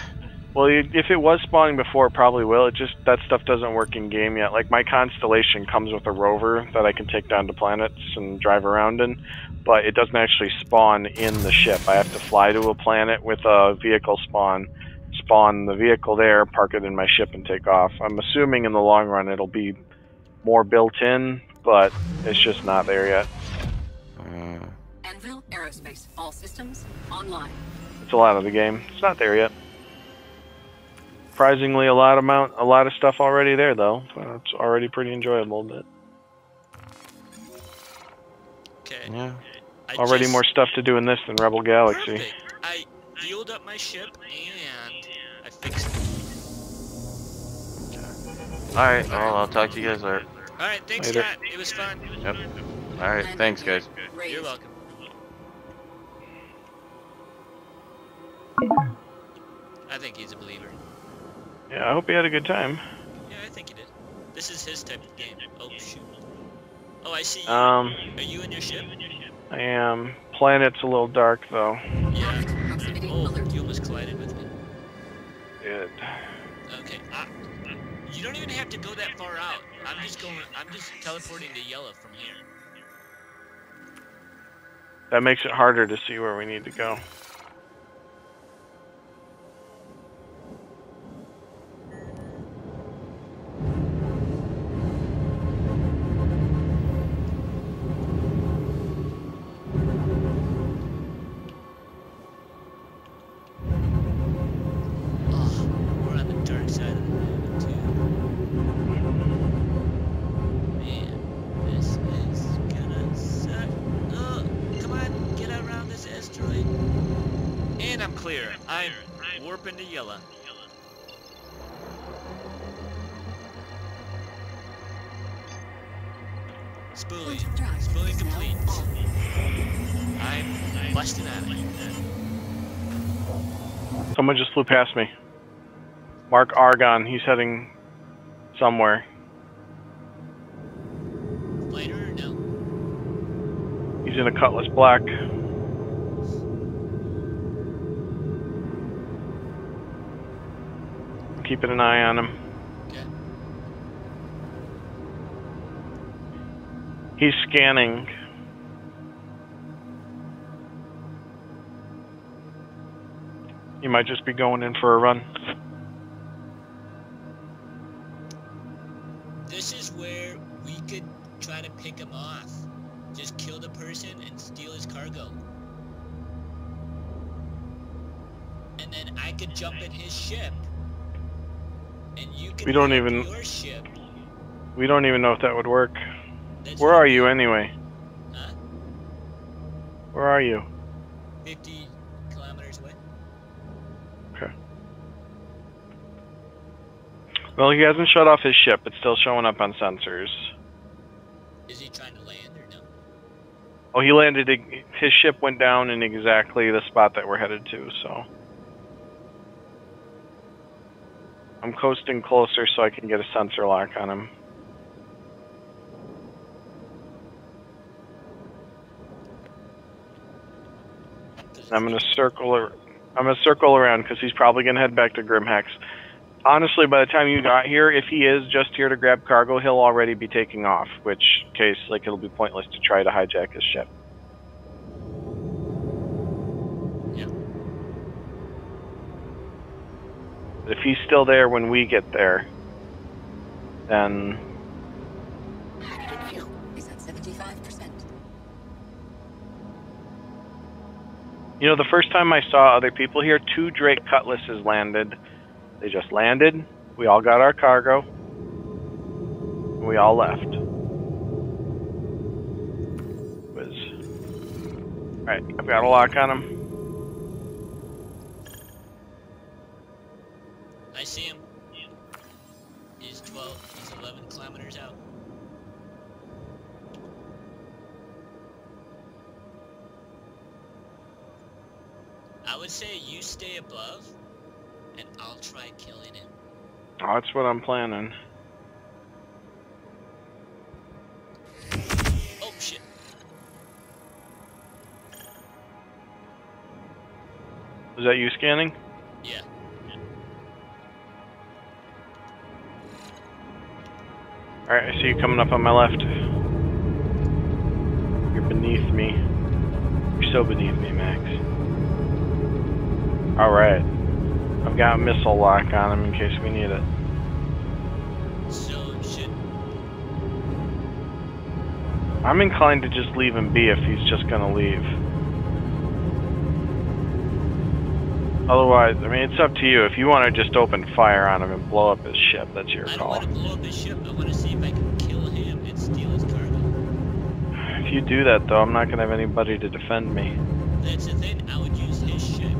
Well, if it was spawning before, it probably will. It just that stuff doesn't work in game yet. Like my constellation comes with a rover that I can take down to planets and drive around in, but it doesn't actually spawn in the ship. I have to fly to a planet with a vehicle spawn the vehicle there, park it in my ship, and take off. I'm assuming in the long run it'll be more built in, but it's just not there yet. Anvil Aerospace, all systems online. It's a lot of the game. It's not there yet. Surprisingly, a lot of stuff already there though. So it's already pretty enjoyable. But Okay. Yeah. already just- more stuff to do in this than Rebel Galaxy. Perfect. I fueled up my ship and I fixed it. Alright, well, I'll talk to you guys later. All right. Thanks, Later. Scott. It was fun. Yep. Alright, thanks, guys. You're welcome. I think he's a believer. Yeah, I hope you had a good time. Yeah, I think he did. This is his type of game. Oh shoot. Oh, I see you. Um, Are you in your ship? I am. Planet's a little dark though. Yeah. Proximity Oh, alert. you almost collided with me. Good. Okay. You don't even have to go that far out. I'm just teleporting to yellow from here. That makes it harder to see where we need to go. clear. I'm warping to yellow. Spooling. Spooling complete. I'm busting out of here. Someone just flew past me. Mark Argon. He's heading somewhere. Fighter or no? He's in a Cutlass Black. Keeping an eye on him. Okay. He's scanning. He might just be going in for a run. This is where we could try to pick him off. Just kill the person and steal his cargo. And then I could jump in his ship. And you could your ship. We don't even know if that would work. That's Where are you anyway? Huh? Where are you? 50 kilometers away. Okay. Well, he hasn't shut off his ship. It's still showing up on sensors. Is he trying to land or no? Oh, he landed. His ship went down in exactly the spot that we're headed to, so. I'm coasting closer so I can get a sensor lock on him. I'm gonna circle around because he's probably gonna head back to Grimhex. Honestly, by the time you got here, if he is just here to grab cargo, he'll already be taking off. Which case, like, it'll be pointless to try to hijack his ship. Yeah. But if he's still there when we get there, then Hydrogen fuel is at 75%. you know, the first time I saw other people here, 2 Drake Cutlasses landed. They just landed. We all got our cargo. And we all left. Alright, I've got a lock on him. I see him. He's 11 kilometers out. I would say you stay above, and I'll try killing him. Oh, that's what I'm planning. Oh, shit. Was that you scanning? Yeah. Alright, I see you coming up on my left. You're beneath me. You're so beneath me, Max. Alright. I've got a missile lock on him in case we need it. So, should... I'm inclined to just leave him be if he's just gonna leave. Otherwise, I mean, it's up to you. If you want to just open fire on him and blow up his ship, that's your I don't call. want to blow up his ship. I want to see if I can kill him and steal his cargo. If you do that, though, I'm not gonna have anybody to defend me. That's the thing. I would use his ship.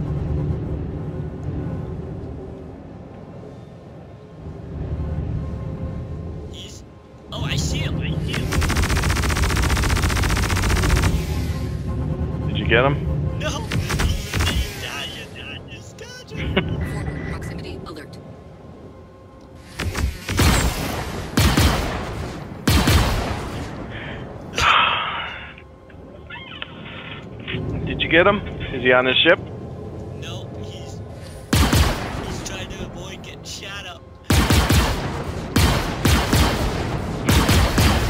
He's... Oh, I see him. I see him. Did you get him? No! He's dodging. He's dodging. Forward proximity alert. Did you get him? Is he on his ship? No, he's trying to avoid getting shot up.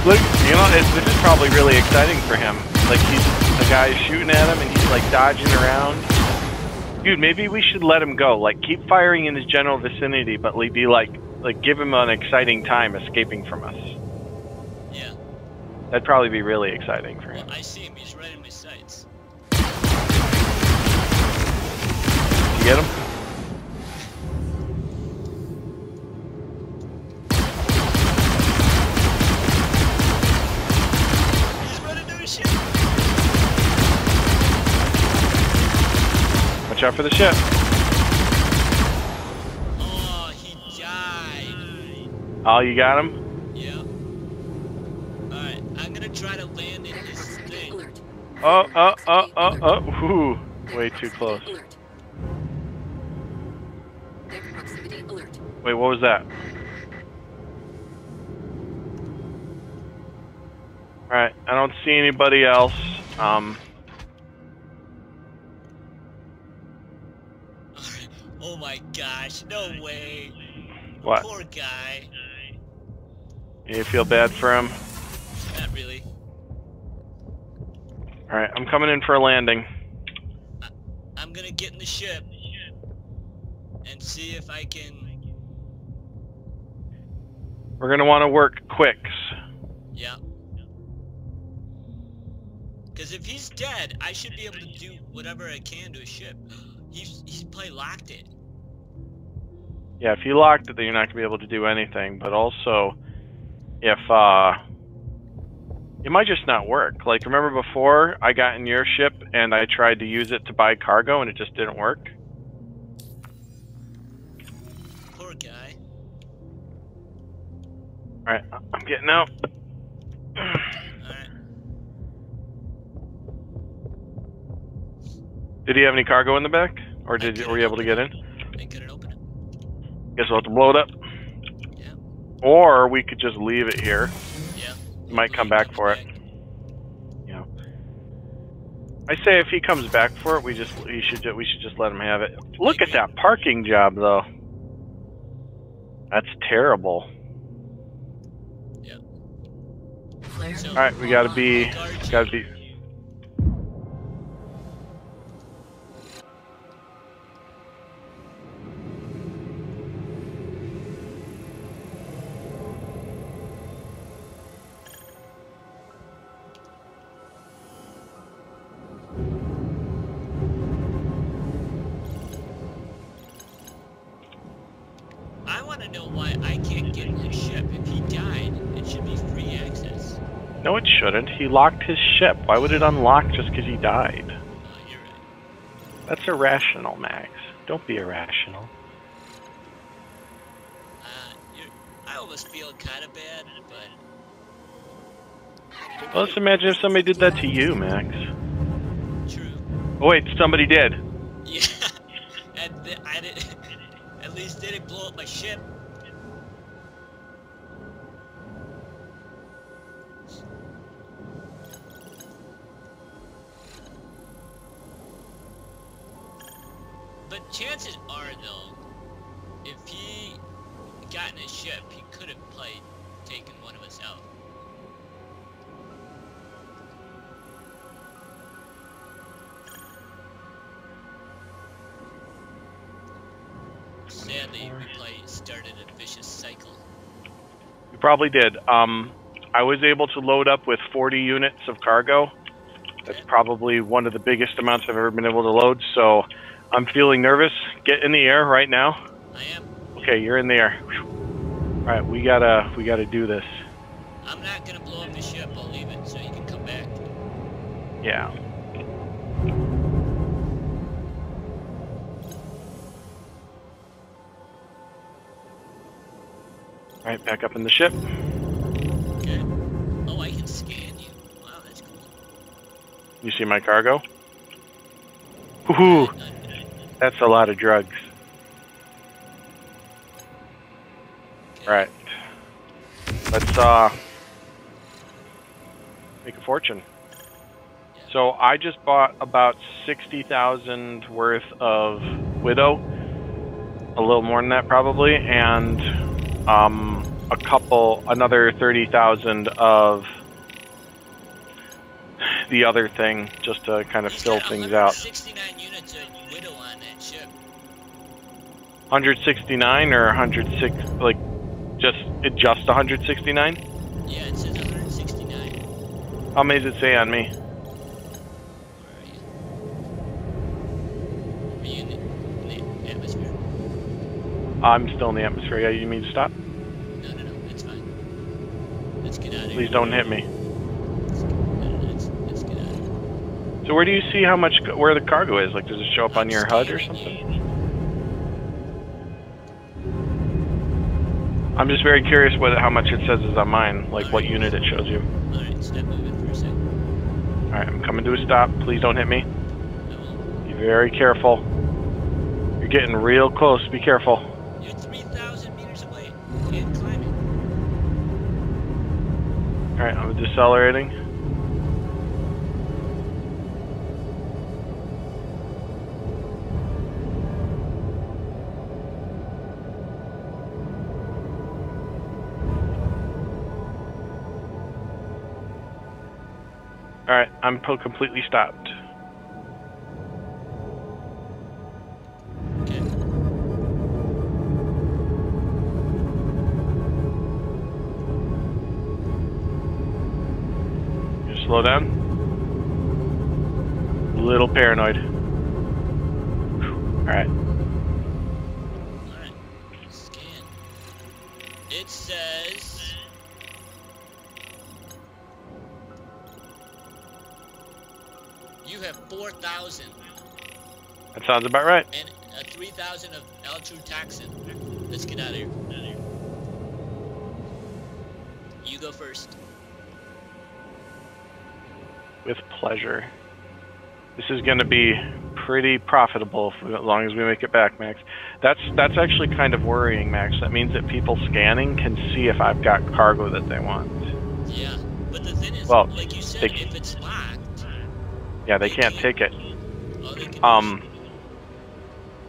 Look, you know, this is probably really exciting for him. Like, the guy's shooting at him and he's like dodging around. Dude, maybe we should let him go. Like, keep firing in his general vicinity, but be like give him an exciting time escaping from us. Yeah. That'd probably be really exciting for him. Well, I see him. He's right in my sights. You get him? Watch out for the ship. Oh, he died. Oh, you got him? Yeah. Alright, I'm gonna try to land in this Proximity thing. alert. Whew. Way too close. Alert. Proximity alert. Wait, what was that? Alright, I don't see anybody else. Oh my gosh, no way. What? Poor guy. You feel bad for him? Not really. Alright, I'm coming in for a landing. I'm gonna get in the ship and see if I can. We're gonna want to work quicks. Yeah. Because if he's dead, I should be able to do whatever I can to his ship. He's probably locked it. Yeah, if you locked it, then you're not gonna be able to do anything. But also, if it might just not work. Like, remember before I got in your ship and I tried to use it to buy cargo and it just didn't work? Poor guy. Alright, I'm getting out. Alright. Did he have any cargo in the back? Or were you able to get in? I couldn't open it. Guess we'll have to blow it up. Yeah. Or we could just leave it here. Yeah. He might come back for it. Yeah. I say if he comes back for it, we should just let him have it. Look at that parking job, though. That's terrible. Yeah. So, All right, we gotta be. I want to know why I can't get in his ship. If he died, it should be free access. No, it shouldn't. He locked his ship. Why would it unlock just because he died? Oh, you're right. That's irrational, Max. Don't be irrational. I almost feel kind of bad, but Well, let's imagine if somebody did that to you, Max. true. Oh wait, somebody did. Yeah. And I didn't. At least they didn't blow up my ship. But chances are, though, if he got in his ship, he could have probably taken one of us out. Sadly, we probably started a vicious cycle. You probably did. I was able to load up with 40 units of cargo. That's probably one of the biggest amounts I've ever been able to load, so I'm feeling nervous. Get in the air right now. I am. Okay, you're in the air. Alright, we gotta do this. I'm not gonna blow up the ship. I'll leave it so you can come back. Yeah. Alright, back up in the ship. Okay. Oh, I can scan you. Wow, that's cool. You see my cargo? Woohoo! That's a lot of drugs. Okay. Alright. Let's make a fortune. Yeah. So I just bought about 60,000 worth of Widow. A little more than that probably, and another 30,000 of the other thing, just to kind of He's fill got things out. 169 units of Widow on that ship. 169 or 106, like just 169? Yeah, it says 169. How many does it say on me? Where are you? Are you in the atmosphere? I'm still in the atmosphere. Yeah, you mean to stop? No, it's fine. Let's get out of here. Please don't hit me. Let's get out of here. So where do you see how much, where the cargo is? Like, does it show up on I'm your HUD or scanning something? you. I'm just very curious how much it says is on mine, like what unit it shows you. Alright, step moving for a second. Alright, I'm coming to a stop. Please don't hit me. I will. Be very careful. You're getting real close. Be careful. You're 3,000 meters away and climbing. Alright, I'm decelerating. Alright, I'm completely stopped. Okay. You slow down. A little paranoid. Alright. Alright. Scan. It says... You have 4,000 That sounds about right. and 3,000 of L-True-Taxin. Let's get out of here. You go first. With pleasure. This is going to be pretty profitable as long as we make it back, Max. That's actually kind of worrying, Max. That means that people scanning can see if I've got cargo that they want. Yeah, but the thing is, Well, like you said, they- if it's locked, Yeah, they can't take it. all they can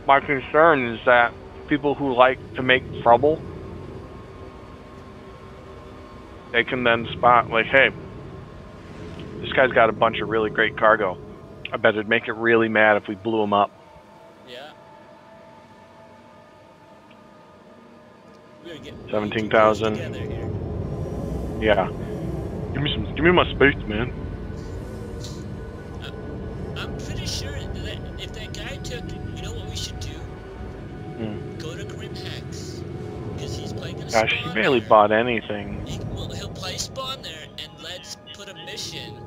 My concern is that people who like to make trouble, they can then spot, like, hey, this guy's got a bunch of really great cargo. I bet it'd make it really mad if we blew him up. yeah. We're getting 17,000. together here. Yeah. Give me my space, man. I'm pretty sure that if that guy took, you know what we should do? Go to Grimhex, because he's probably gonna Gosh, spawn he barely there. bought anything. He'll probably spawn there, and let's put a mission.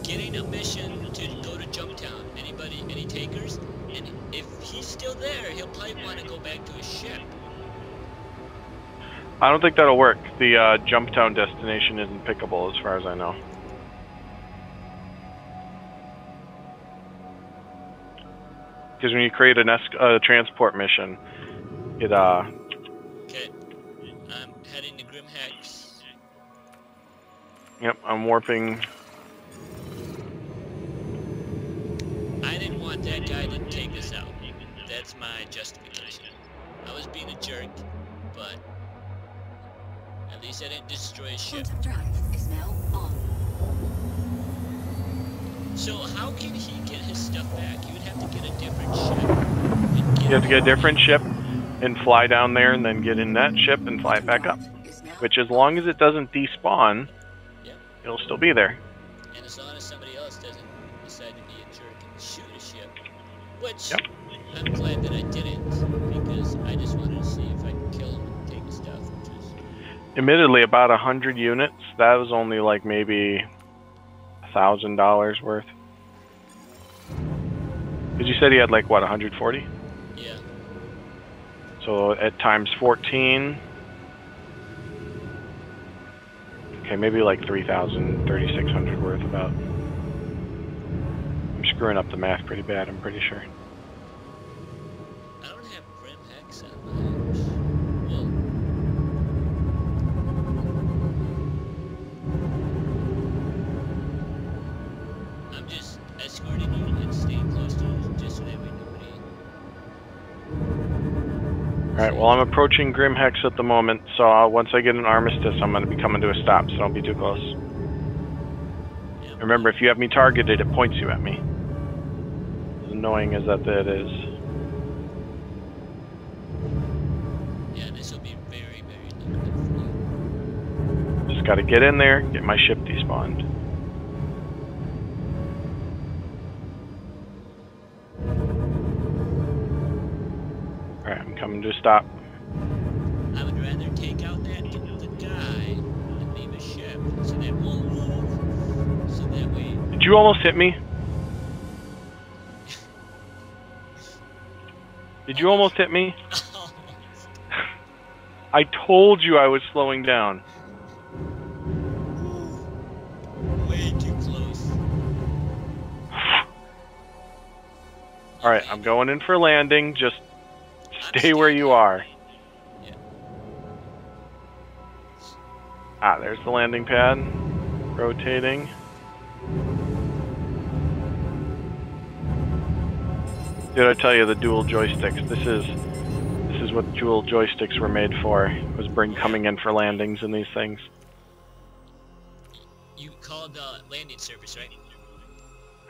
Getting a mission to go to Jumptown. Any takers? And if he's still there, he'll probably want to go back to his ship. I don't think that'll work. The Jumptown destination isn't pickable as far as I know. Because when you create a transport mission, it Okay. I'm heading to Grimhex. Yep, I'm warping. I didn't want that guy to take us out. That's my justification. I was being a jerk, but at least I didn't destroy his ship. Quantum drive is now on. So how can he get his stuff back? You would have to get a different ship. And You have to get a different ship and fly down there and then get in that ship and fly it back up. Is now Which, as long as it doesn't despawn, Yep. it'll still be there. And as long as somebody else doesn't decide to be a jerk and shoot a ship, which Yep. I'm glad that I didn't, because I just wanted to see if I could kill him and take his stuff, which is Admittedly, about 100 units. That was only like maybe $1,000 worth. Because you said he had like what, 140? yeah. So at times 14. Okay, maybe like 3,000, 3,600 worth about. I'm screwing up the math pretty bad, I'm pretty sure. I don't have Grimhex on my well. I'm just escorting you and staying close to you just so that way nobody. Alright, well I'm approaching Grimhex at the moment, so once I get an armistice I'm going to be coming to a stop, so don't be too close. Yeah. Remember, if you have me targeted, it points you at me. As annoying as that is. Yeah, this will be very, very lucrative for you. Just gotta get in there, get my ship despawned. Alright, I'm coming to a stop. I would rather take out the guy and leave a ship so that won't move. So that way. Did Did you almost hit me? Did you almost hit me? I told you I was slowing down. Way too close. Alright, I'm going in for landing. Just I'm stay where you are. Yeah. Ah, there's the landing pad. Rotating. Did I tell you the dual joysticks? This is what dual joysticks were made for. Was coming in for landings and these things. You called landing service, right?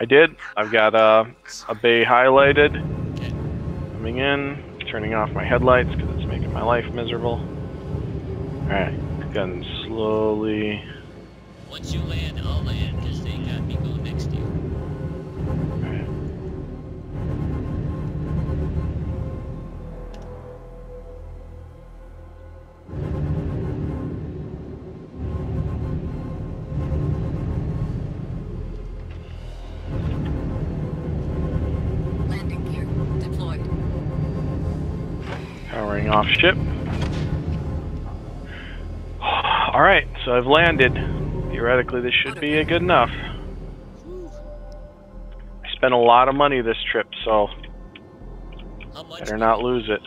I did. I've got a bay highlighted. Okay. Coming in, turning off my headlights because it's making my life miserable. Alright, again, slowly. Once you land, I'll land because they got me going next to you. Alright. Landing gear deployed. Powering off ship. Alright, so I've landed. Theoretically, this should be good enough. I spent a lot of money this trip, so How much? better not lose it.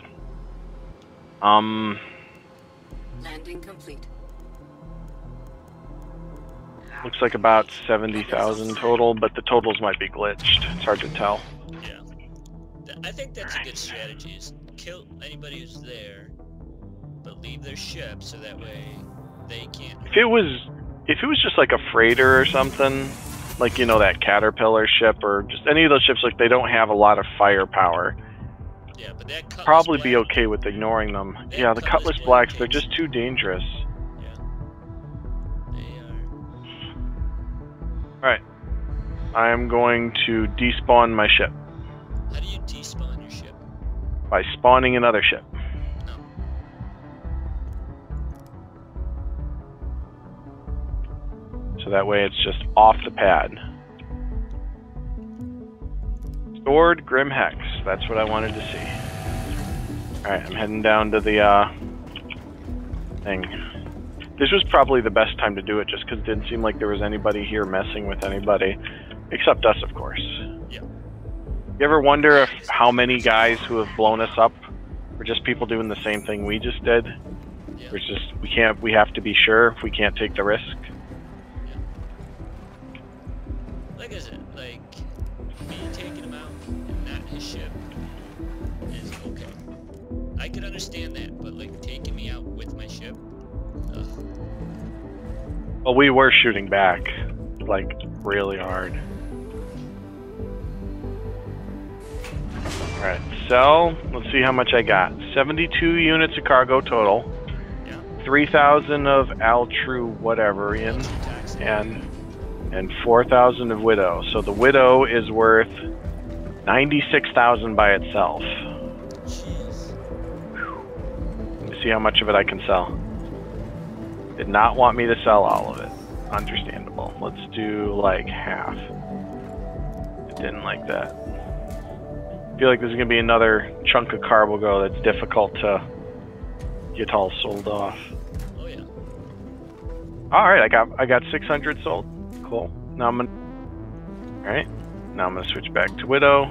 Landing complete. Looks like about 70,000 total, but the totals might be glitched. It's hard to tell. Yeah. I think that's a good strategy. Is kill anybody who's there, but leave their ship so that way they can't. If it was just like a freighter or something, like, you know, that Caterpillar ship or just any of those ships, like, they don't have a lot of firepower. Yeah, but that Cutlass Probably be Black- okay with ignoring them. That Yeah, the Cutlass Cutlass Black Blacks, they're takes- just too dangerous. Yeah. They are. Alright. I am going to despawn my ship How do you despawn your ship? by spawning another ship. No. So that way it's just off the pad. Stored Grim Hex. That's what I wanted to see. Alright, I'm heading down to the thing. This was probably the best time to do it just because it didn't seem like there was anybody here messing with anybody. Except us, of course. Yeah. You ever wonder if how many guys who have blown us up were just people doing the same thing we just did? Yeah. It's just we have to be sure if we can't take the risk. Like I said, like me taking him out and not his ship is okay. I could understand that, but like taking me out with my ship. Ugh. Well, we were shooting back, like, really hard. Alright, so, let's see how much I got. 72 units of cargo total. Yeah. 3,000 of Altru whateverian, and 4,000 of Widow. So the Widow is worth 96,000 by itself. Jeez. Let me see how much of it I can sell. Did not want me to sell all of it. Understandable. Let's do like half. It didn't like that. I feel like there's gonna be another chunk of cargo that's difficult to get all sold off. Oh yeah. Alright, I got 600 sold. Cool. Now I'm gonna Alright. Now I'm gonna switch back to Widow.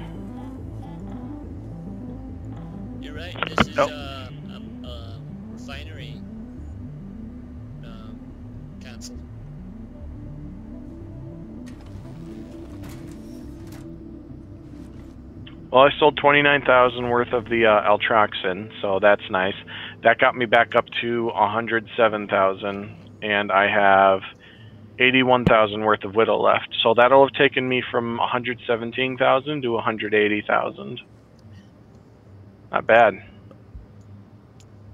You're right. This is Nope. a refinery console. Well, I sold 29,000 worth of the Altroxin, so that's nice. That got me back up to 107,000, and I have 81,000 worth of Widow left. So that'll have taken me from 117,000 to 180,000. Not bad.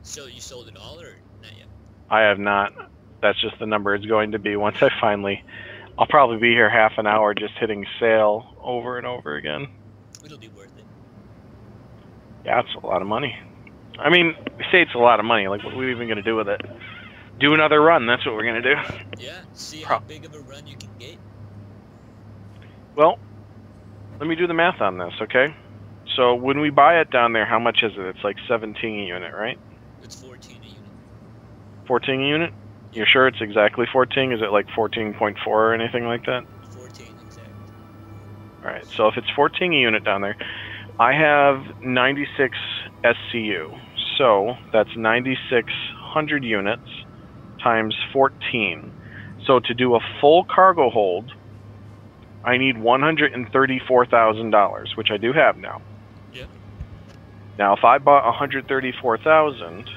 So you sold it all or not yet? I have not. That's just the number it's going to be once I finally... I'll probably be here half an hour just hitting sail over and over again. It'll be worth it. Yeah, it's a lot of money. I mean, we say it's a lot of money. Like, what are we even going to do with it? Do another run. That's what we're going to do. Yeah. See how big of a run you can get. Well, let me do the math on this, okay? So when we buy it down there, how much is it? It's like 17 a unit, right? It's 14 a unit. 14 a unit? You're sure it's exactly 14? Is it like 14.4 or anything like that? 14 exact. Alright, so if it's 14 a unit down there, I have 96 SCU. So that's 9,600 units times 14. So to do a full cargo hold, I need $134,000, which I do have now. Yep. Now, if I bought 134,000,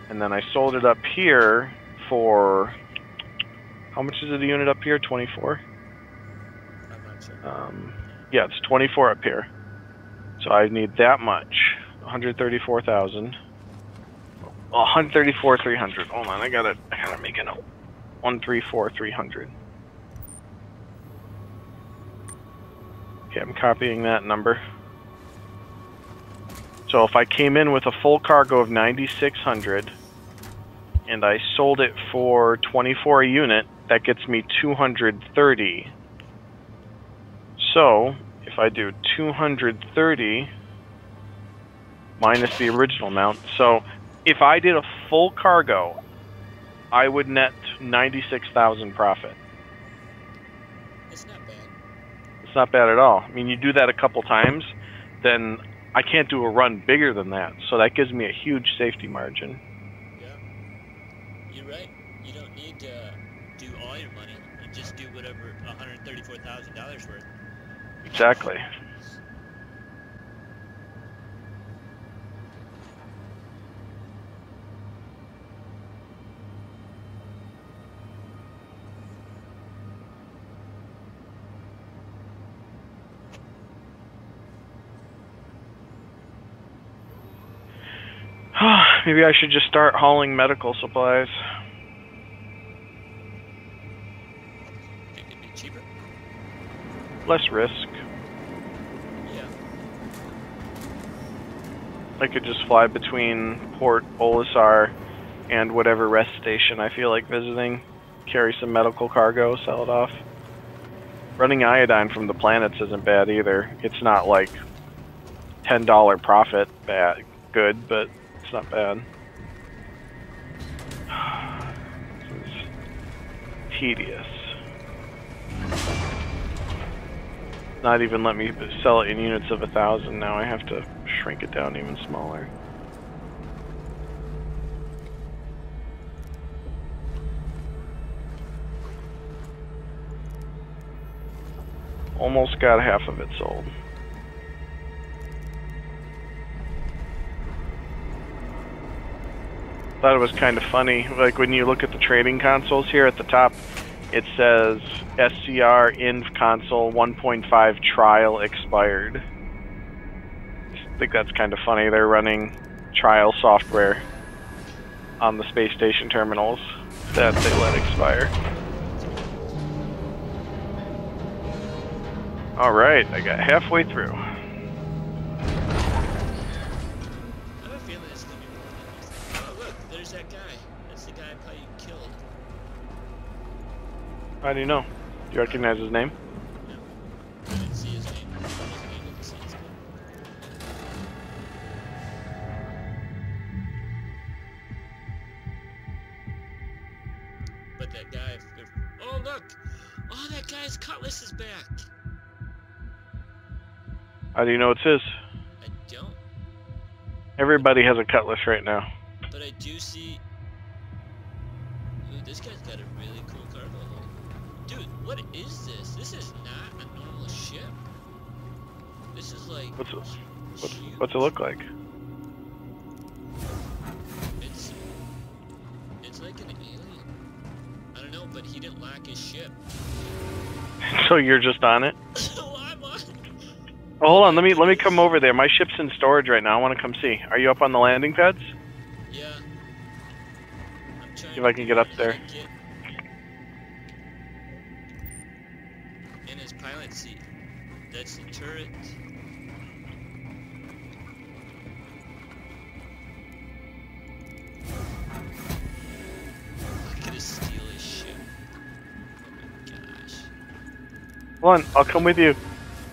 and then I sold it up here for, how much is it a unit up here? 24. I'm not sure. Yeah, it's 24 up here. So I need that much. 134,000. 134,300. Hold on, I gotta make a note. 134,300. Okay, I'm copying that number. So if I came in with a full cargo of 9,600 and I sold it for 24 a unit, that gets me 230. So if I do 230 minus the original amount, so if I did a full cargo, I would net 96,000 profit. It's not bad. It's not bad at all. I mean, you do that a couple times, then I can't do a run bigger than that. So that gives me a huge safety margin. Yeah. You're right. You don't need to do all your money. You just do whatever $134,000 worth. Exactly. Maybe I should just start hauling medical supplies. Think it'd be cheaper? Less risk. Yeah. I could just fly between Port Olisar and whatever rest station I feel like visiting, carry some medical cargo, sell it off. Running iodine from the planets isn't bad either. It's not like $10 profit good, but it's not bad. This is tedious. Not even let me sell it in units of 1,000 now. I have to shrink it down even smaller. Almost got half of it sold. Thought it was kind of funny, like when you look at the trading consoles here at the top, it says SCR Inv console 1.5 trial expired. I think that's kind of funny. They're running trial software on the space station terminals that they let expire. Alright, I got halfway through. I have a feeling it's gonna be more than this. Oh, look, there's that guy. That's the guy I thought you killed. How do you know? Do you recognize his name? No. I didn't see his name. I wasn't able to see his name. But that guy. Oh, look! Oh, that guy's cutlass is back! How do you know it's his? I don't. Everybody has a cutlass right now. But I do see. Ooh, this guy's got a really cool cargo hold. Dude, what is this? This is not a normal ship. This is like. What's it look like? It's like an alien. I don't know, but he didn't lock his ship. So you're just on it? Oh, I'm on. Oh, hold on, let me come over there. My ship's in storage right now. I want to come see. Are you up on the landing pads? Yeah. I'm trying See if I can get up there. In his pilot seat. That's the turret. I could steal his ship. Oh my gosh. Come on, I'll come with you.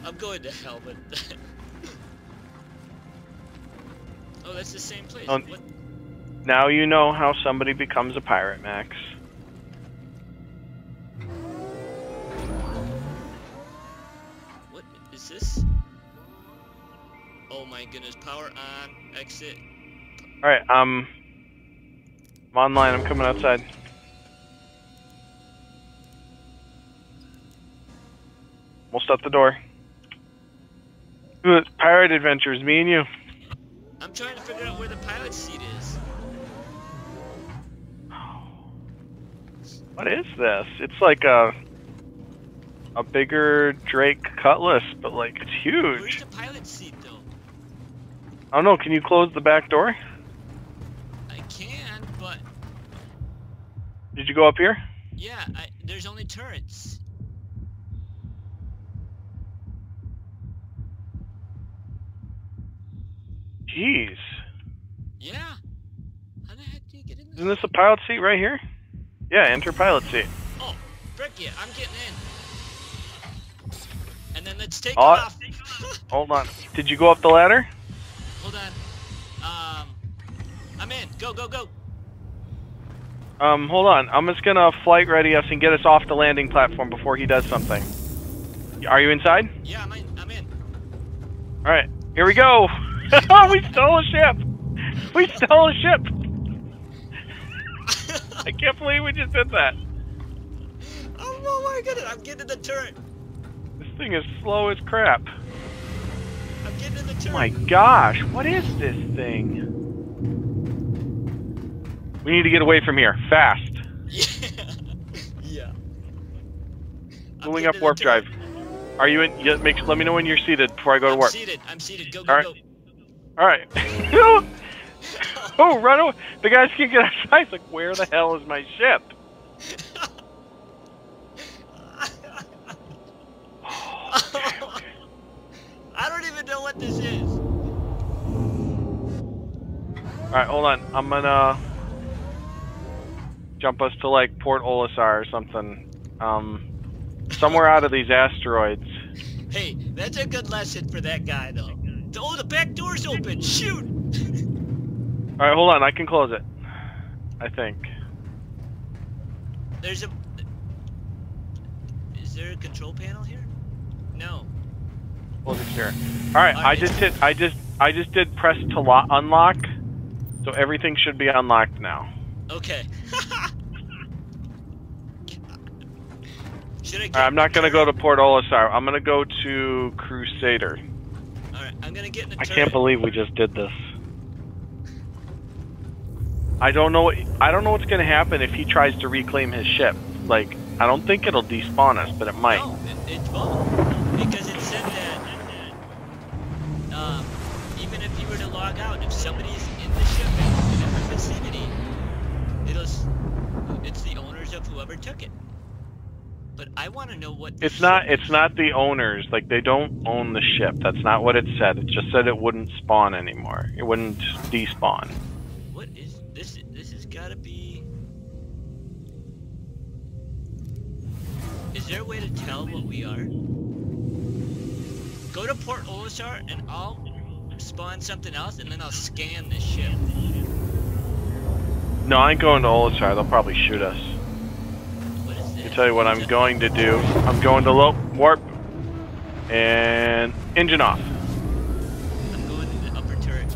I'm going to hell, but... Oh, that's the same place. Oh. What? Now you know how somebody becomes a pirate, Max. What is this? Oh my goodness, power on, exit. Alright, I'm online, I'm coming outside. Almost out the door. Ooh, pirate adventures, me and you. I'm trying to figure out where the pilot seat is. What is this? It's like a bigger Drake Cutlass, but like it's Where's huge. the pilot seat though? I don't know, can you close the back door? I can, but Did you go up here? yeah, there's only turrets. Jeez. Yeah. How the heck do you get in this? Isn't this a pilot seat right here? Yeah, enter pilot seat. Oh, frick yeah, I'm getting in. And then let's take Oh. off. Hold on. Did you go up the ladder? Hold on. I'm in. Go, go, go. Hold on. I'm just gonna flight ready us and get us off the landing platform before he does something. Are you inside? Yeah, I'm in. Alright, here we go! We stole a ship! We stole a ship! I can't believe we just did that. Oh my goodness, I'm getting in the turret. This thing is slow as crap. I'm getting in the turret. Oh my gosh, what is this thing? We need to get away from here, fast. Yeah. Yeah. Pulling up warp drive. Are you in? Yeah, let me know when you're seated before I go to I'm warp. seated. I'm seated. Go, go, Alright. go. Alright. Oh, run away! The guys can't get outside. It's like, where the hell is my ship? I don't even know what this is. Alright, hold on. I'm gonna jump us to like Port Olisar or something. Somewhere out of these asteroids. Hey, that's a good lesson for that guy, though. Oh, the back door's open. Shoot! Alright, hold on. I can close it. I think. There's a... Is there a control panel here? No. Close it here. Alright, I just did press to unlock. So everything should be unlocked now. Okay. Should I get I'm not gonna go to Port Olisar. I'm gonna go to Crusader. Alright, I'm gonna get in the I turret. can't believe we just did this. I don't know what's gonna happen if he tries to reclaim his ship. Like, I don't think it'll despawn us, but it might. No, it won't. Because it said that even if you were to log out, if somebody's in the ship in the vicinity, it's the owners of whoever took it. But I want to know what It's not the owners. Like, they don't own the ship. That's not what it said. It just said it wouldn't spawn anymore. It wouldn't despawn. What is this? This has got to be. Is there a way to tell what we are? Go to Port Olisar and I'll spawn something else, and then I'll scan this ship. No, I ain't going to Olisar. They'll probably shoot us. What is this? I'll tell you what I'm going to do. I'm going to warp and engine off. I'm going to the upper turret.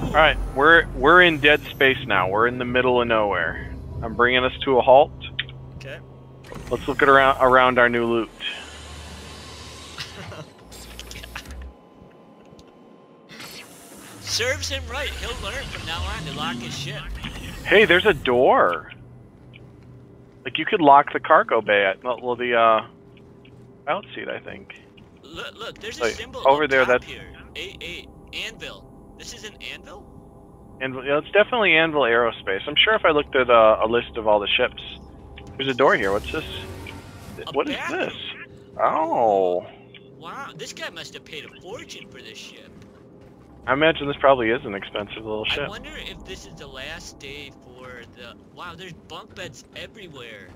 All right, we're in dead space now. We're in the middle of nowhere. I'm bringing us to a halt. Okay. Let's look at around our new loot. Serves him right. He'll learn from now on to lock his ship. Hey, there's a door. Like, you could lock the cargo bay at the pilot seat, I think. Look, there's a Wait, symbol over up there, top that's- here. A anvil. This is an anvil? Anvil, yeah, it's definitely Anvil Aerospace. I'm sure if I looked at a list of all the ships. There's a door here. What's this? What is bathroom. this? Oh. Wow, this guy must have paid a fortune for this ship. I imagine this probably is an expensive little I ship. wonder if this is the last day for the... Wow, there's bunk beds everywhere.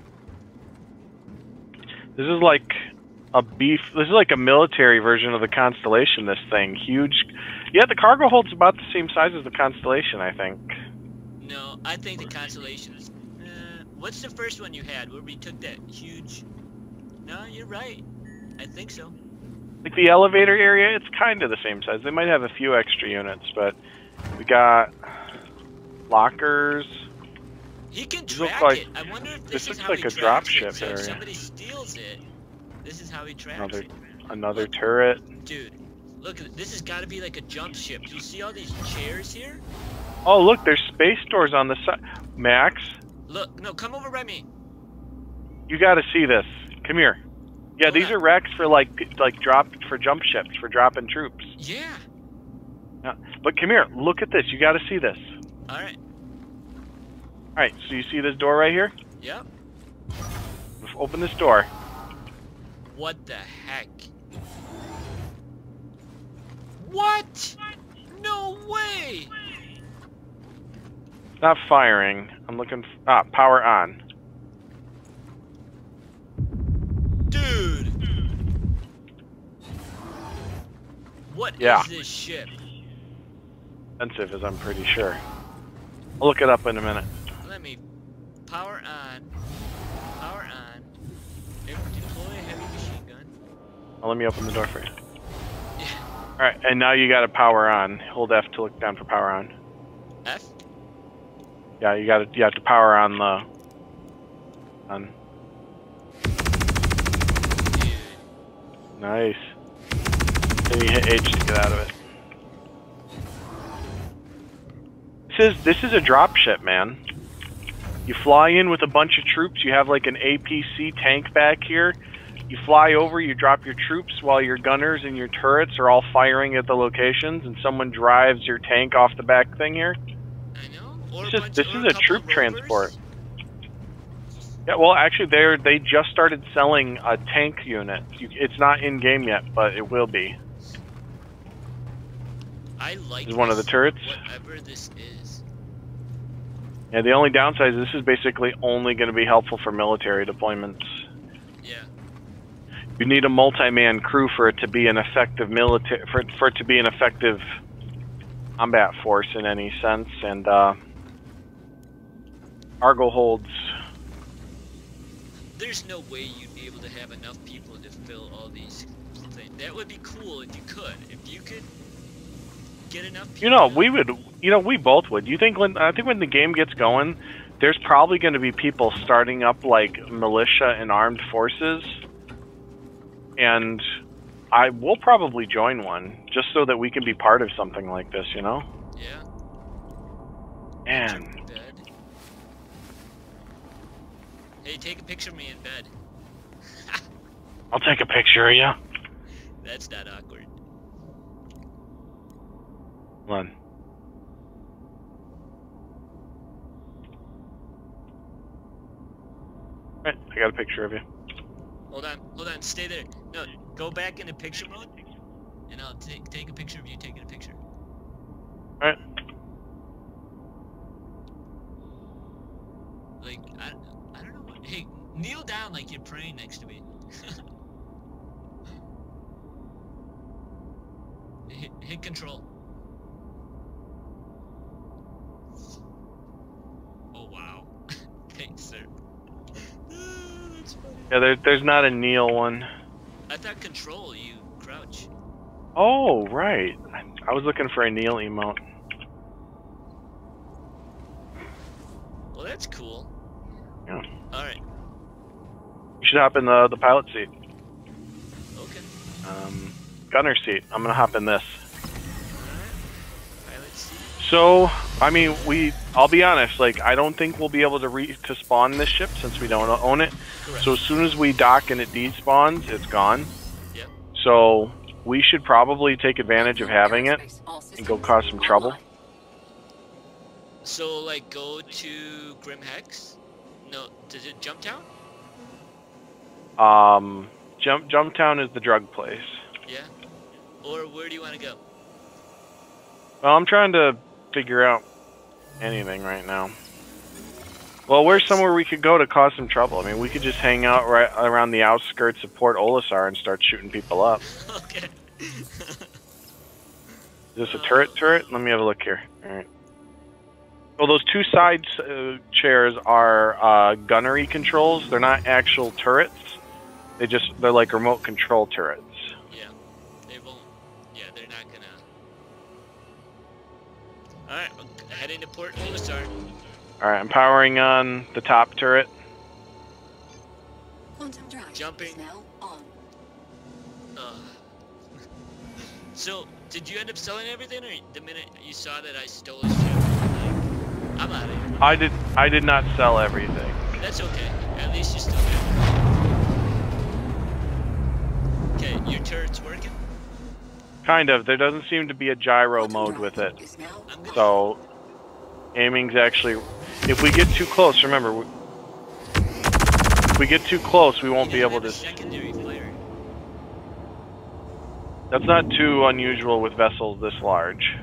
This is like a beef. This is like a military version of the Constellation. This thing, huge. Yeah, the cargo hold's about the same size as the Constellation, I think. No, I think the Constellation is. What's the first one you had where we took that huge? No, you're right. I think so. Like the elevator area, it's kind of the same size. They might have a few extra units, but we got lockers. He can These look track like- it. I wonder if this this is looks how like he a tracks drop it. ship So if area. somebody steals it, this is how he tracks it. Another turret. Dude, look, this has got to be like a jump ship. Do you see all these chairs here? Oh, look, there's space doors on the side. Max, Look, no, come over by me. you got to see this. Come here. Yeah, Hold these on. are racks for like jump ships for dropping troops. Yeah. Yeah. But come here, look at this. You got to see this. All right. All right, so you see this door right here? Yep. Let's open this door. What the heck? What? No way! Not firing. I'm looking. Power on. Dude! What Yeah. is this ship? Expensive, as I'm pretty sure. I'll look it up in a minute. Let me power on. Power on. Deploy heavy machine gun. Well, let me open the door for you. Yeah. All right, and now you got to power on. Hold F to look down for power on. F? Yeah, you have to power on the. On. Dude. Nice. Then you hit H to get out of it. This is a drop ship, man. You fly in with a bunch of troops. You have like an APC tank back here. You fly over. You drop your troops while your gunners and your turrets are all firing at the locations, and someone drives your tank off the back thing here. I know. Or This is a couple troop rovers. transport. Yeah, well, actually, they just started selling a tank unit. It's not in game yet, but it will be. I like This is one of the turrets. Whatever this is. Yeah, the only downside is this is basically only going to be helpful for military deployments. Yeah. You need a multi-man crew for it to be an effective military, for it to be an effective combat force in any sense, and cargo holds. There's no way you'd be able to have enough people to fill all these things. That would be cool if you could. If you could get enough people. You know, we would. You know, we both would. You think I think when the game gets going, there's probably going to be people starting up like militia and armed forces, and I will probably join one just so that we can be part of something like this. You know? Yeah. Man. Bed. Hey, take a picture of me in bed. I'll take a picture of you. That's not awkward. Hold on. Alright, I got a picture of you. Hold on, stay there. No, go back into picture mode, and I'll take a picture of you taking a picture. Alright. Like, I don't know what. Hey, kneel down like you're praying next to me. hit control. Oh wow. Thanks, sir. That's funny. Yeah, there's not a kneel one. I thought control, you crouch. Oh, right. I was looking for a kneel emote. Well, that's cool. Yeah. Alright, You should hop in the pilot seat. okay. Gunner seat. I'm gonna hop in this. Alright. Pilot seat. So, I mean, I'll be honest, like, I don't think we'll be able to spawn this ship since we don't own it. Correct. So as soon as we dock and it despawns, it's gone. Yep. So we should probably take advantage of having it All and go systems cause some trouble. online. So, like, go to Grim Hex? No, is it Jump Town? Jumptown is the drug place. Yeah? Or where do you want to go? Well, I'm trying to figure out anything right now. Well, where's somewhere we could go to cause some trouble? I mean, we could just hang out right around the outskirts of Port Olisar and start shooting people up. Okay. Is this a turret? Let me have a look here. All right. Well, those two side chairs are gunnery controls. They're not actual turrets. They're like remote control turrets. Yeah, they won't. Yeah, they're not gonna. All right, heading to Port Olisar. All right, I'm powering on the top turret. Quantum drive Jumping. is now on. So, did you end up selling everything, or the minute you saw that I stole his ship, like, I'm out of here? I did not sell everything. That's okay. At least you still have. Okay, your turret's working. Kind of. There doesn't seem to be a gyro Quantum mode with drive it. is now I'm good. So, aiming's actually... If we get too close, remember, if we get too close, we won't be able to... Secondary flare. That's not too unusual with vessels this large.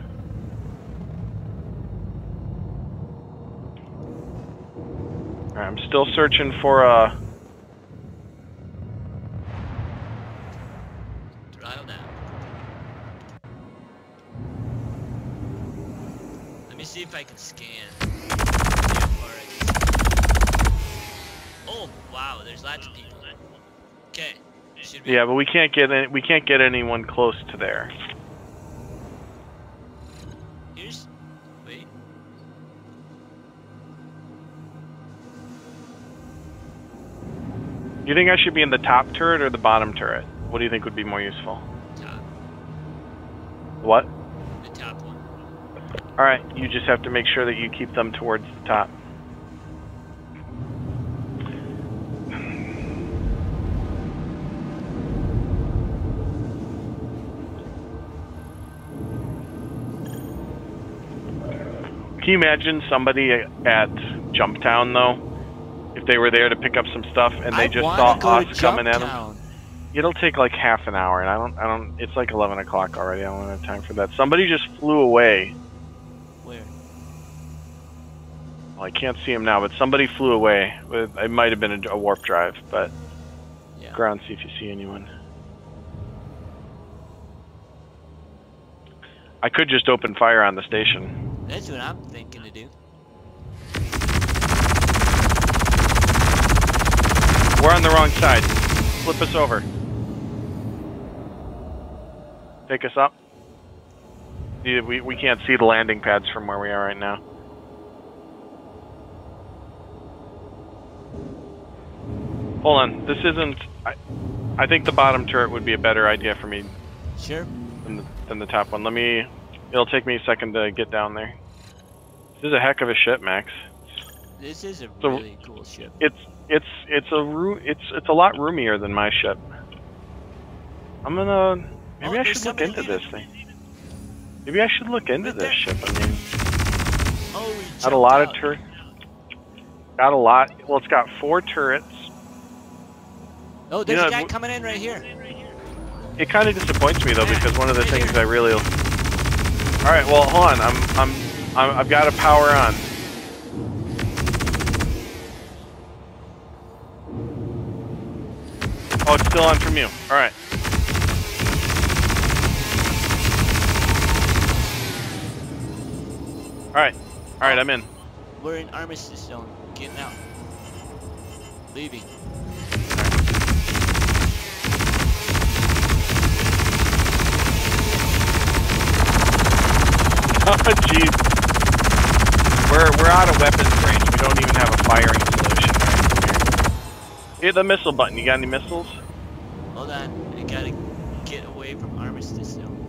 Alright, I'm still searching for a... Throttle down. Let me see if I can scan. See how far I can see. Oh, wow, there's lots of people. Okay. Should be. Yeah, but we can't get anyone close to there. Here's. Wait. You think I should be in the top turret or the bottom turret? What do you think would be more useful? Top. What? The top one. Alright, you just have to make sure that you keep them towards the top. Can you imagine somebody at Jumptown, though? If they were there to pick up some stuff and they just saw us coming at them? It'll take like half an hour, and I don't, it's like 11 o'clock already. I don't have time for that. Somebody just flew away. Where? Well, I can't see him now, but somebody flew away. It might have been a warp drive, but Yeah. go around and see if you see anyone. I could just open fire on the station. That's what I'm thinking to do. We're on the wrong side. Flip us over. Take us up. Yeah, we can't see the landing pads from where we are right now. Hold on. This isn't... I think the bottom turret would be a better idea for me Sure. than the top one. It'll take me a second to get down there. This is a heck of a ship, Max. This is a So- really cool ship. It's a lot roomier than my ship. I'm gonna maybe I there's should look somebody into leaving. this thing. Maybe I should look into Right this there. ship. I mean, Oh, we got a lot of jumped out. turrets. Got a lot. Well, it's got 4 turrets. Oh, there's You a know, guy coming in right here. It kind of disappoints me though Yeah, because one of the right things here. I really. All right, well, hold on. I've got to power on. Oh, it's still on from you. All right. All right. All right, I'm in. We're in Armistice Zone. Getting out. Leaving. Oh, jeez. We're out of weapons range. We don't even have a firing solution right here. Hit the missile button. You got any missiles? Hold on. I gotta get away from Armistice Zone.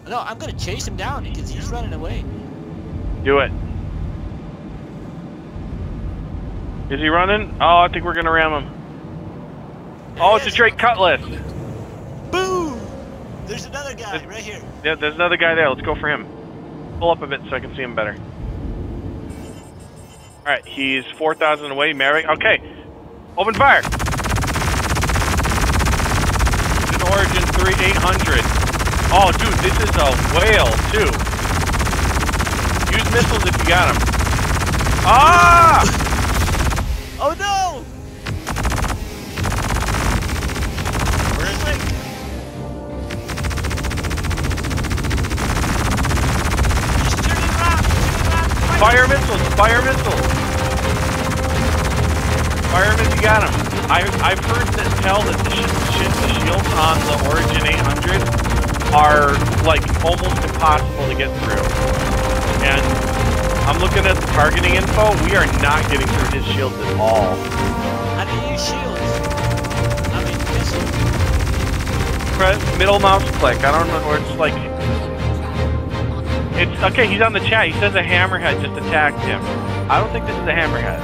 No, I'm gonna chase him down because he's running away. Do it. Is he running? Oh, I think we're gonna ram him. There Oh, he it's a is. Drake Cutlass. Boom! There's another guy right here. Yeah, there's another guy there. Let's go for him. Pull up a bit so I can see him better. Alright, he's 4,000 away. Mary. Okay. Open fire. It's an Origin 3800. Oh, dude, this is a whale, too. Use missiles if you got them. Ah! Oh no! Where is it? He's turning around! Fire missiles! Fire missiles! Fireman, you got him. I've heard tell that the shields on the Origin 800 are like almost impossible to get through. And I'm looking at the targeting info. We are not getting through his shields at all. How do you use shields? I mean, missiles. Press middle mouse click. I don't know where it's like. It's okay. He's on the chat. He says a hammerhead just attacked him. I don't think this is a hammerhead.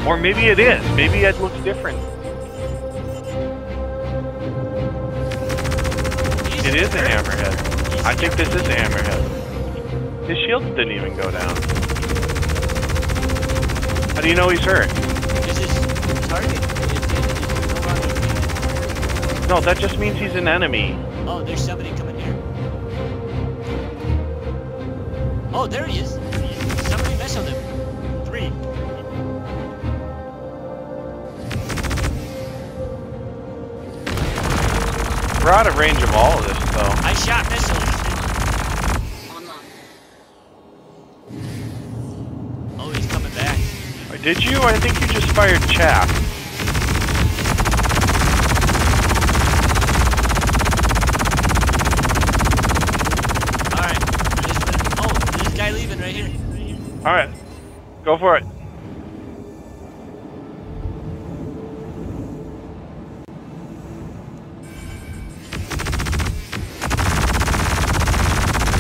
Or maybe it is. Maybe it looks different. It is a hammerhead. I think this is a hammerhead. His shields didn't even go down. How do you know he's hurt? This is target. No, that just means he's an enemy. Oh, there's somebody coming here. Oh, there he is. Somebody missiled him. 3. We're out of range of all of this, though. I shot missiles. Online. Oh, he's coming back. Did you? I think you just fired chaff. Alright. Oh, there's a guy leaving right here. Alright. Go for it.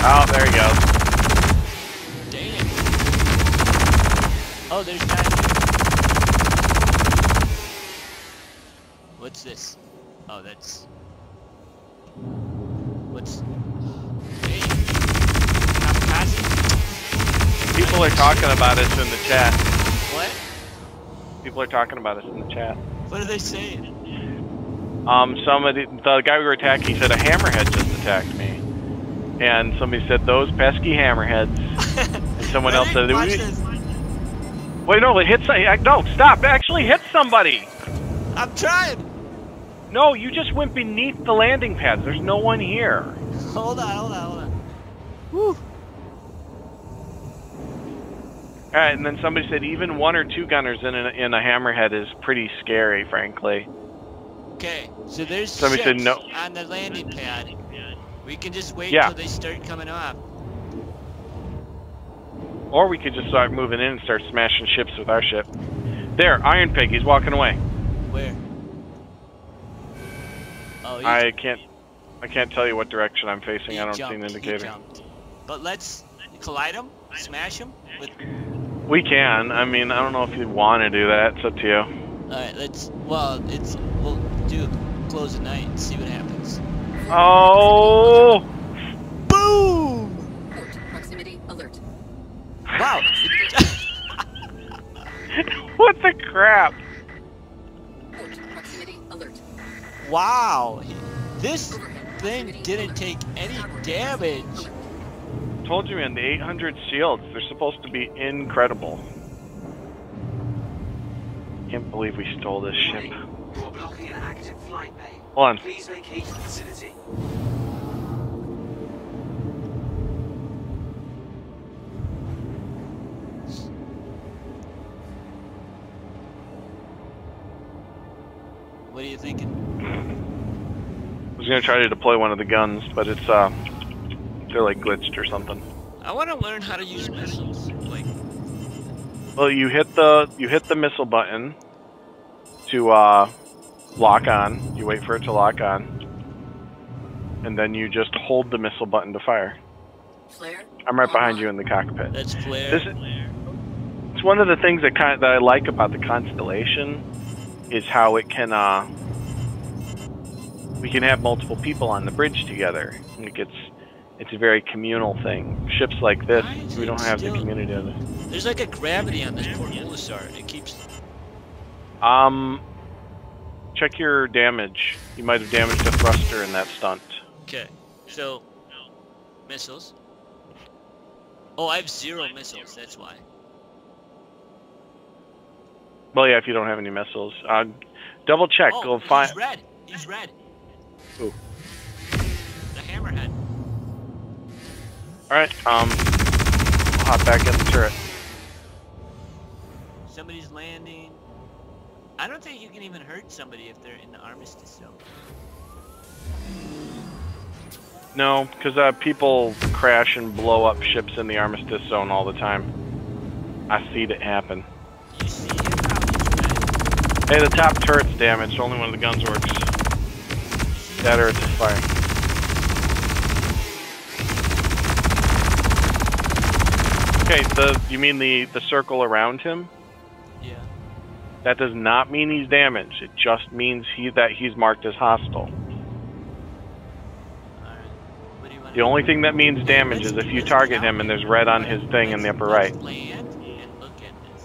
Oh, there he goes. Dang. Oh, there's guys here. What's this? Oh, that's... What's... Dang. Kamikaze? People are talking about us in the chat. What? People are talking about us in the chat. What are they saying? The guy we were attacking, he said a hammerhead just attacked me. And somebody said, those pesky hammerheads. And someone else said, wait, no, it hit no, stop, actually hit somebody. I'm trying. No, you just went beneath the landing pads. There's no one here. Hold on. Whew. Alright, and then somebody said even 1 or 2 gunners in a hammerhead is pretty scary, frankly. Okay, so there's Somebody said no. on the landing pad. We can just wait Yeah. till they start coming off. Or we could just start moving in and start smashing ships with our ship. There, Iron Pig, he's walking away. Where? Oh, I can't tell you what direction I'm facing. I don't see an He indicator. jumped. But let's collide him, smash him with... We can. I mean, I don't know if you want to do that. It's up to you. Alright, we'll do close the night and see what happens. Oh! Boom! Port proximity alert. Wow! What the crap? Port proximity alert. Wow! This thing didn't take any damage. Told you, man, the 800 shields, they're supposed to be incredible. Can't believe we stole this ship. You're blocking an active flight bay. Hold on. Please vacate the facility. What are you thinking? I was gonna try to deploy one of the guns, but it's they're like glitched or something. I want to learn how to use missiles. Like, Well, you hit the missile button to lock on. You wait for it to lock on, and then you just hold the missile button to fire. Flare. I'm right behind you in the cockpit. that's flare. It's one of the things that I like about the Constellation is how it can we can have multiple people on the bridge together. Like it's a very communal thing. Ships like this, we don't have the community of it. There's like a gravity on this Port Olisar. It keeps... Check your damage. You might have damaged a thruster in that stunt. Okay, so... Missiles. Oh, I have 0 missiles, that's why. Well, yeah, if you don't have any missiles. Double check. Oh, Go find. he's red. He's red. Who? The hammerhead. Alright, I'll hop back in the turret. Somebody's landing. I don't think you can even hurt somebody if they're in the armistice zone. No, because people crash and blow up ships in the armistice zone all the time. I see it happen. You see him? Oh, Hey, the top turret's damaged. Only one of the guns works. That or it's firing. Okay, you mean the circle around him? yeah. That does not mean he's damaged. It just means that he's marked as hostile. Alright. What do you want The only thing that means damage is if you target him and there's red on his thing in the upper right. Let's land and look at this.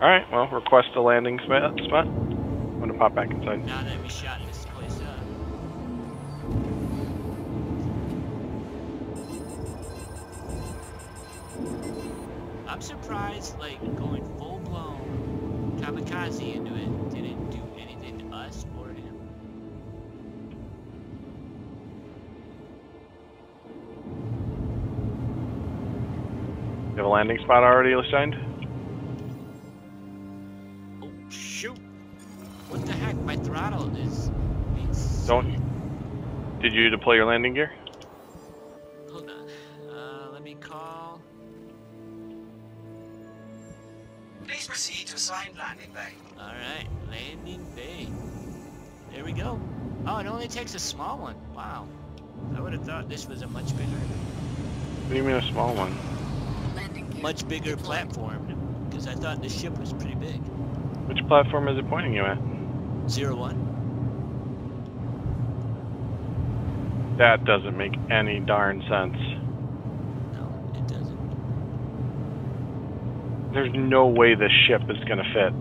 Alright, well, request a landing spot. I'm gonna pop back inside. Now that we shot this place up. I'm surprised, like, going full-blown kamikaze into it didn't do anything to us or him. You have a landing spot already assigned? Oh, shoot! What the heck? My throttle is being Did you deploy your landing gear? Hold on. Let me call. Please proceed to assigned landing bay. Alright, landing bay. There we go. Oh, it only takes a small one. Wow. I would have thought this was a much bigger. What do you mean a small one? Landing gear Much bigger deployed. platform, because I thought this ship was pretty big. Which platform is it pointing you at? 01. That doesn't make any darn sense. No, it doesn't. There's no way this ship is gonna fit.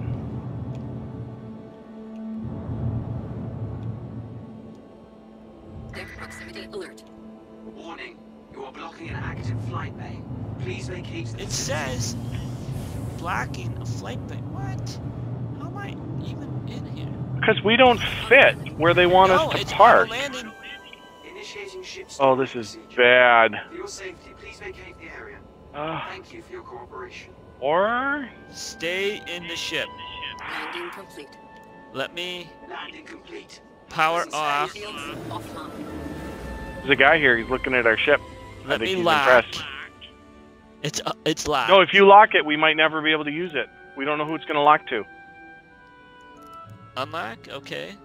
Deck proximity alert. Warning, you are blocking an active flight bay. Please vacate the It facility. says blocking a flight bay. What? How am I even in here? Because we don't fit where they want No, us it's to park. auto landing. Initiating ship Oh, storage this is procedure. bad. For your safety, please vacate the area. Uh, Thank you for your cooperation. or Stay in the ship. Landing complete. Let me Landing complete. power off. Fields offline. there's a guy here. He's looking at our ship. I Let think me he's lock. impressed. It's locked. No, if you lock it, we might never be able to use it. We don't know who it's gonna lock to. Unlock? Okay.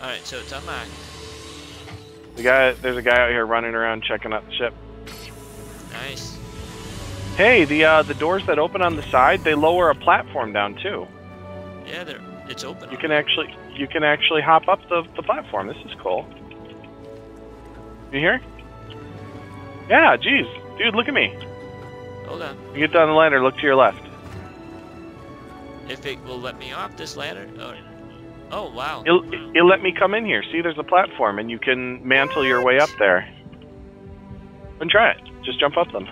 Alright, so it's unlocked. There's a guy out here running around checking out the ship. Nice. Hey, the doors that open on the side, they lower a platform down too. Yeah, it's open. You can actually hop up the platform. This is cool. You hear? Yeah, geez. Dude, look at me. Hold on. You get down the ladder, look to your left. If it will let me off this ladder. Oh wow. It'll let me come in here. See, there's a platform, and you can mantle your way up there. And try it. Just jump up them.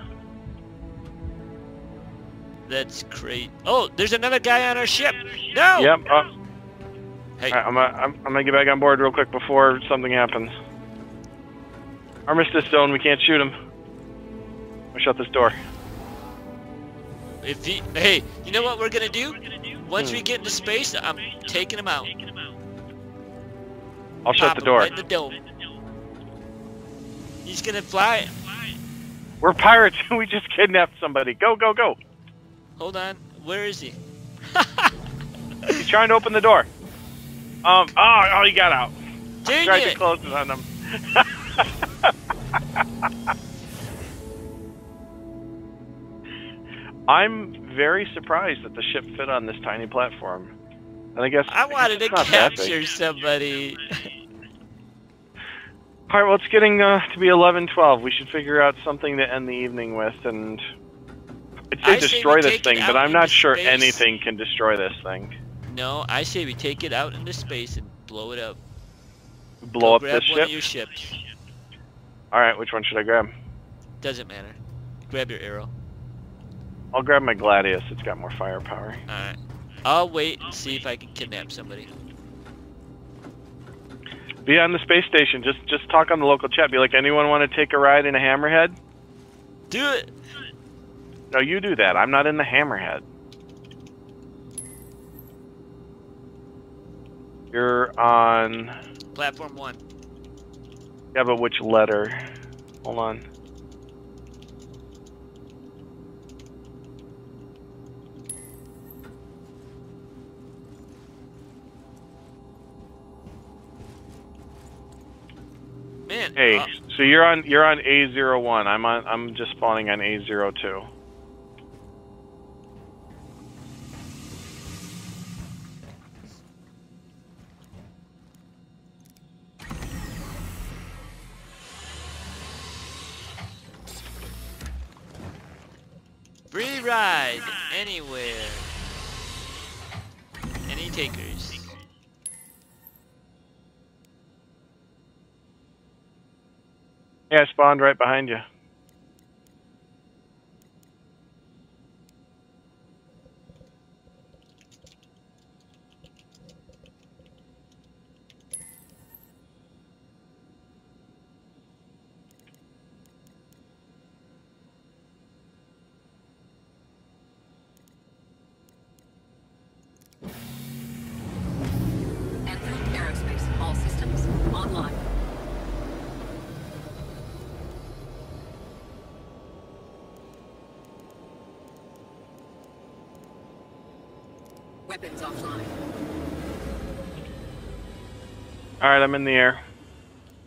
That's great. Oh, there's another guy on our ship. No. Yep. Hey. Alright, I'm gonna get back on board real quick before something happens. Armistice zone, we can't shoot him. I'll shut this door. Hey, you know what we're gonna do? Once we get into space, I'm taking him out. I'll shut Pop the him door. right in the dome. He's gonna fly. We're pirates. We just kidnapped somebody. Go, go, go. Hold on. Where is he? He's trying to open the door. Oh, he got out. Dang Tried it! to close it on him. I'm very surprised that the ship fit on this tiny platform. And I guess I wanted to it's not that big. capture somebody. All right, well, it's getting to be 11:12. We should figure out something to end the evening with, and I'd say I say destroy we this take it thing, but out I'm not into sure space. anything can destroy this thing. No, I say we take it out into space and blow it up. Blow up Grab this one ship. of your ships. All right, which one should I grab? Doesn't matter. grab your arrow. I'll grab my Gladius. It's got more firepower. Alright. I'll wait and see if I can kidnap somebody. Be on the space station. Just talk on the local chat. Be like, anyone want to take a ride in a Hammerhead? Do it! No, you do that. I'm not in the Hammerhead. You're on... Platform 1. Yeah, but which letter? Hold on. Man. Hey, so you're on A01. I'm just spawning on A02. Free ride anywhere. Any takers? Yeah, I spawned right behind you. Enfield Aerospace. All systems online. Weapons offline. Alright, I'm in the air.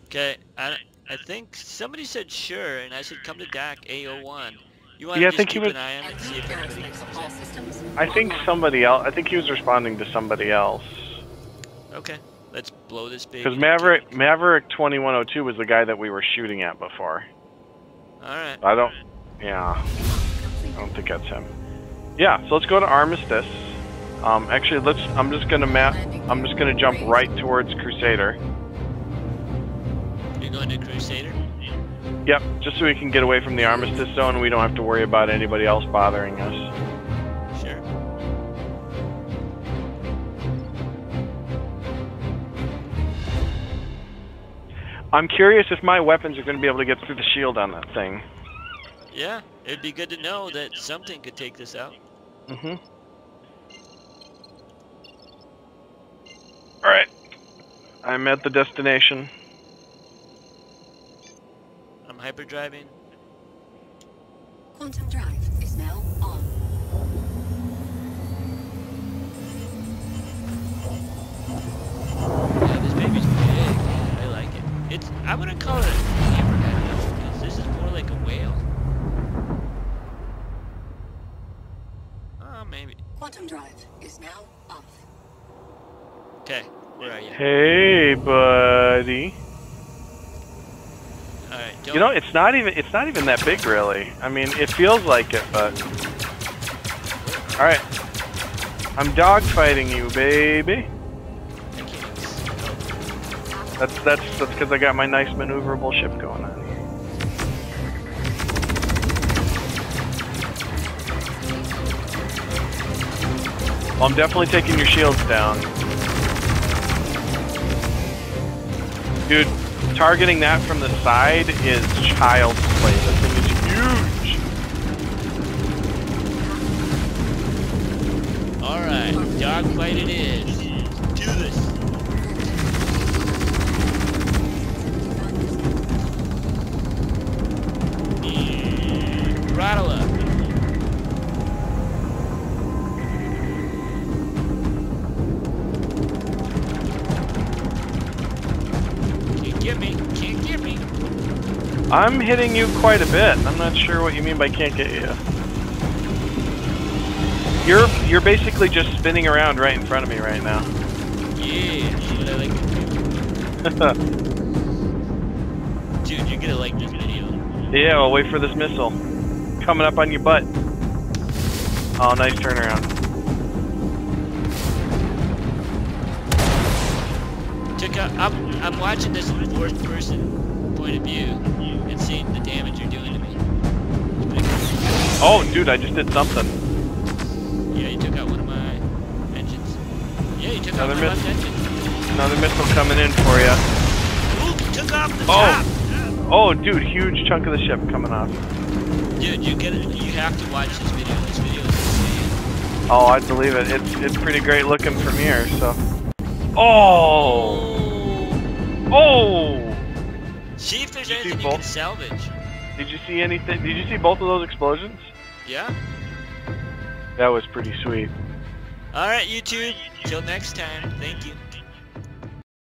Okay, I think somebody said sure, and I said come to dock A01. You want Yeah, I to think just he keep was- an eye on it and see if anybody Aerospace. comes All in? systems I think online. somebody else. I think he was responding to somebody else. Okay, let's blow this baby. Because Maverick 2102 was the guy that we were shooting at before. Alright. I don't. Yeah, I don't think that's him. Yeah, so let's go to Armistice. Actually, let's. I'm just gonna jump right towards Crusader. You're going to Crusader? Yep, just so we can get away from the Armistice zone and we don't have to worry about anybody else bothering us. Sure. I'm curious if my weapons are going to be able to get through the shield on that thing. Yeah, it'd be good to know that something could take this out. Mm-hmm. Alright. I'm at the destination. I'm hyperdriving. Quantum drive is now on. Yeah, this baby's big. I like it. I wouldn't call it a hammerhead though, because this is more like a whale. Oh, maybe. Quantum drive is now off. Okay, where are you? Hey, buddy. Alright, don't... You know, it's not even that big, really. I mean, it feels like it, but... Alright. I'm dogfighting you, baby. I can't even see. That's because I got my nice maneuverable ship going on here. Well, I'm definitely taking your shields down. Dude, targeting that from the side is child's play. This thing is huge. Alright, dogfight it is. Do this. Throttle up. Can't get me. Can't get me. I'm hitting you quite a bit. I'm not sure what you mean by can't get you. You're basically just spinning around right in front of me right now. Yeah, that's what I like to do. Dude, you're gonna like this video. Yeah, I'll wait for this missile. Coming up on your butt. Oh, nice turnaround. I'm watching this from a fourth person point of view and seeing the damage you're doing to me. Oh, dude, I just did something. Yeah, you took out one of my engines. Yeah, you took out Another my left engine. Another missile coming in for you. Ooh, took off the top. Oh, dude, huge chunk of the ship coming off. Dude, you have to watch this video. This video is insane. Oh, I believe it. It's pretty great looking from here. So. Oh. Oh. See if there's Did you see anything you can both? salvage. Did you see anything? Did you see both of those explosions? Yeah. That was pretty sweet. All right, YouTube. Till next time. Thank you.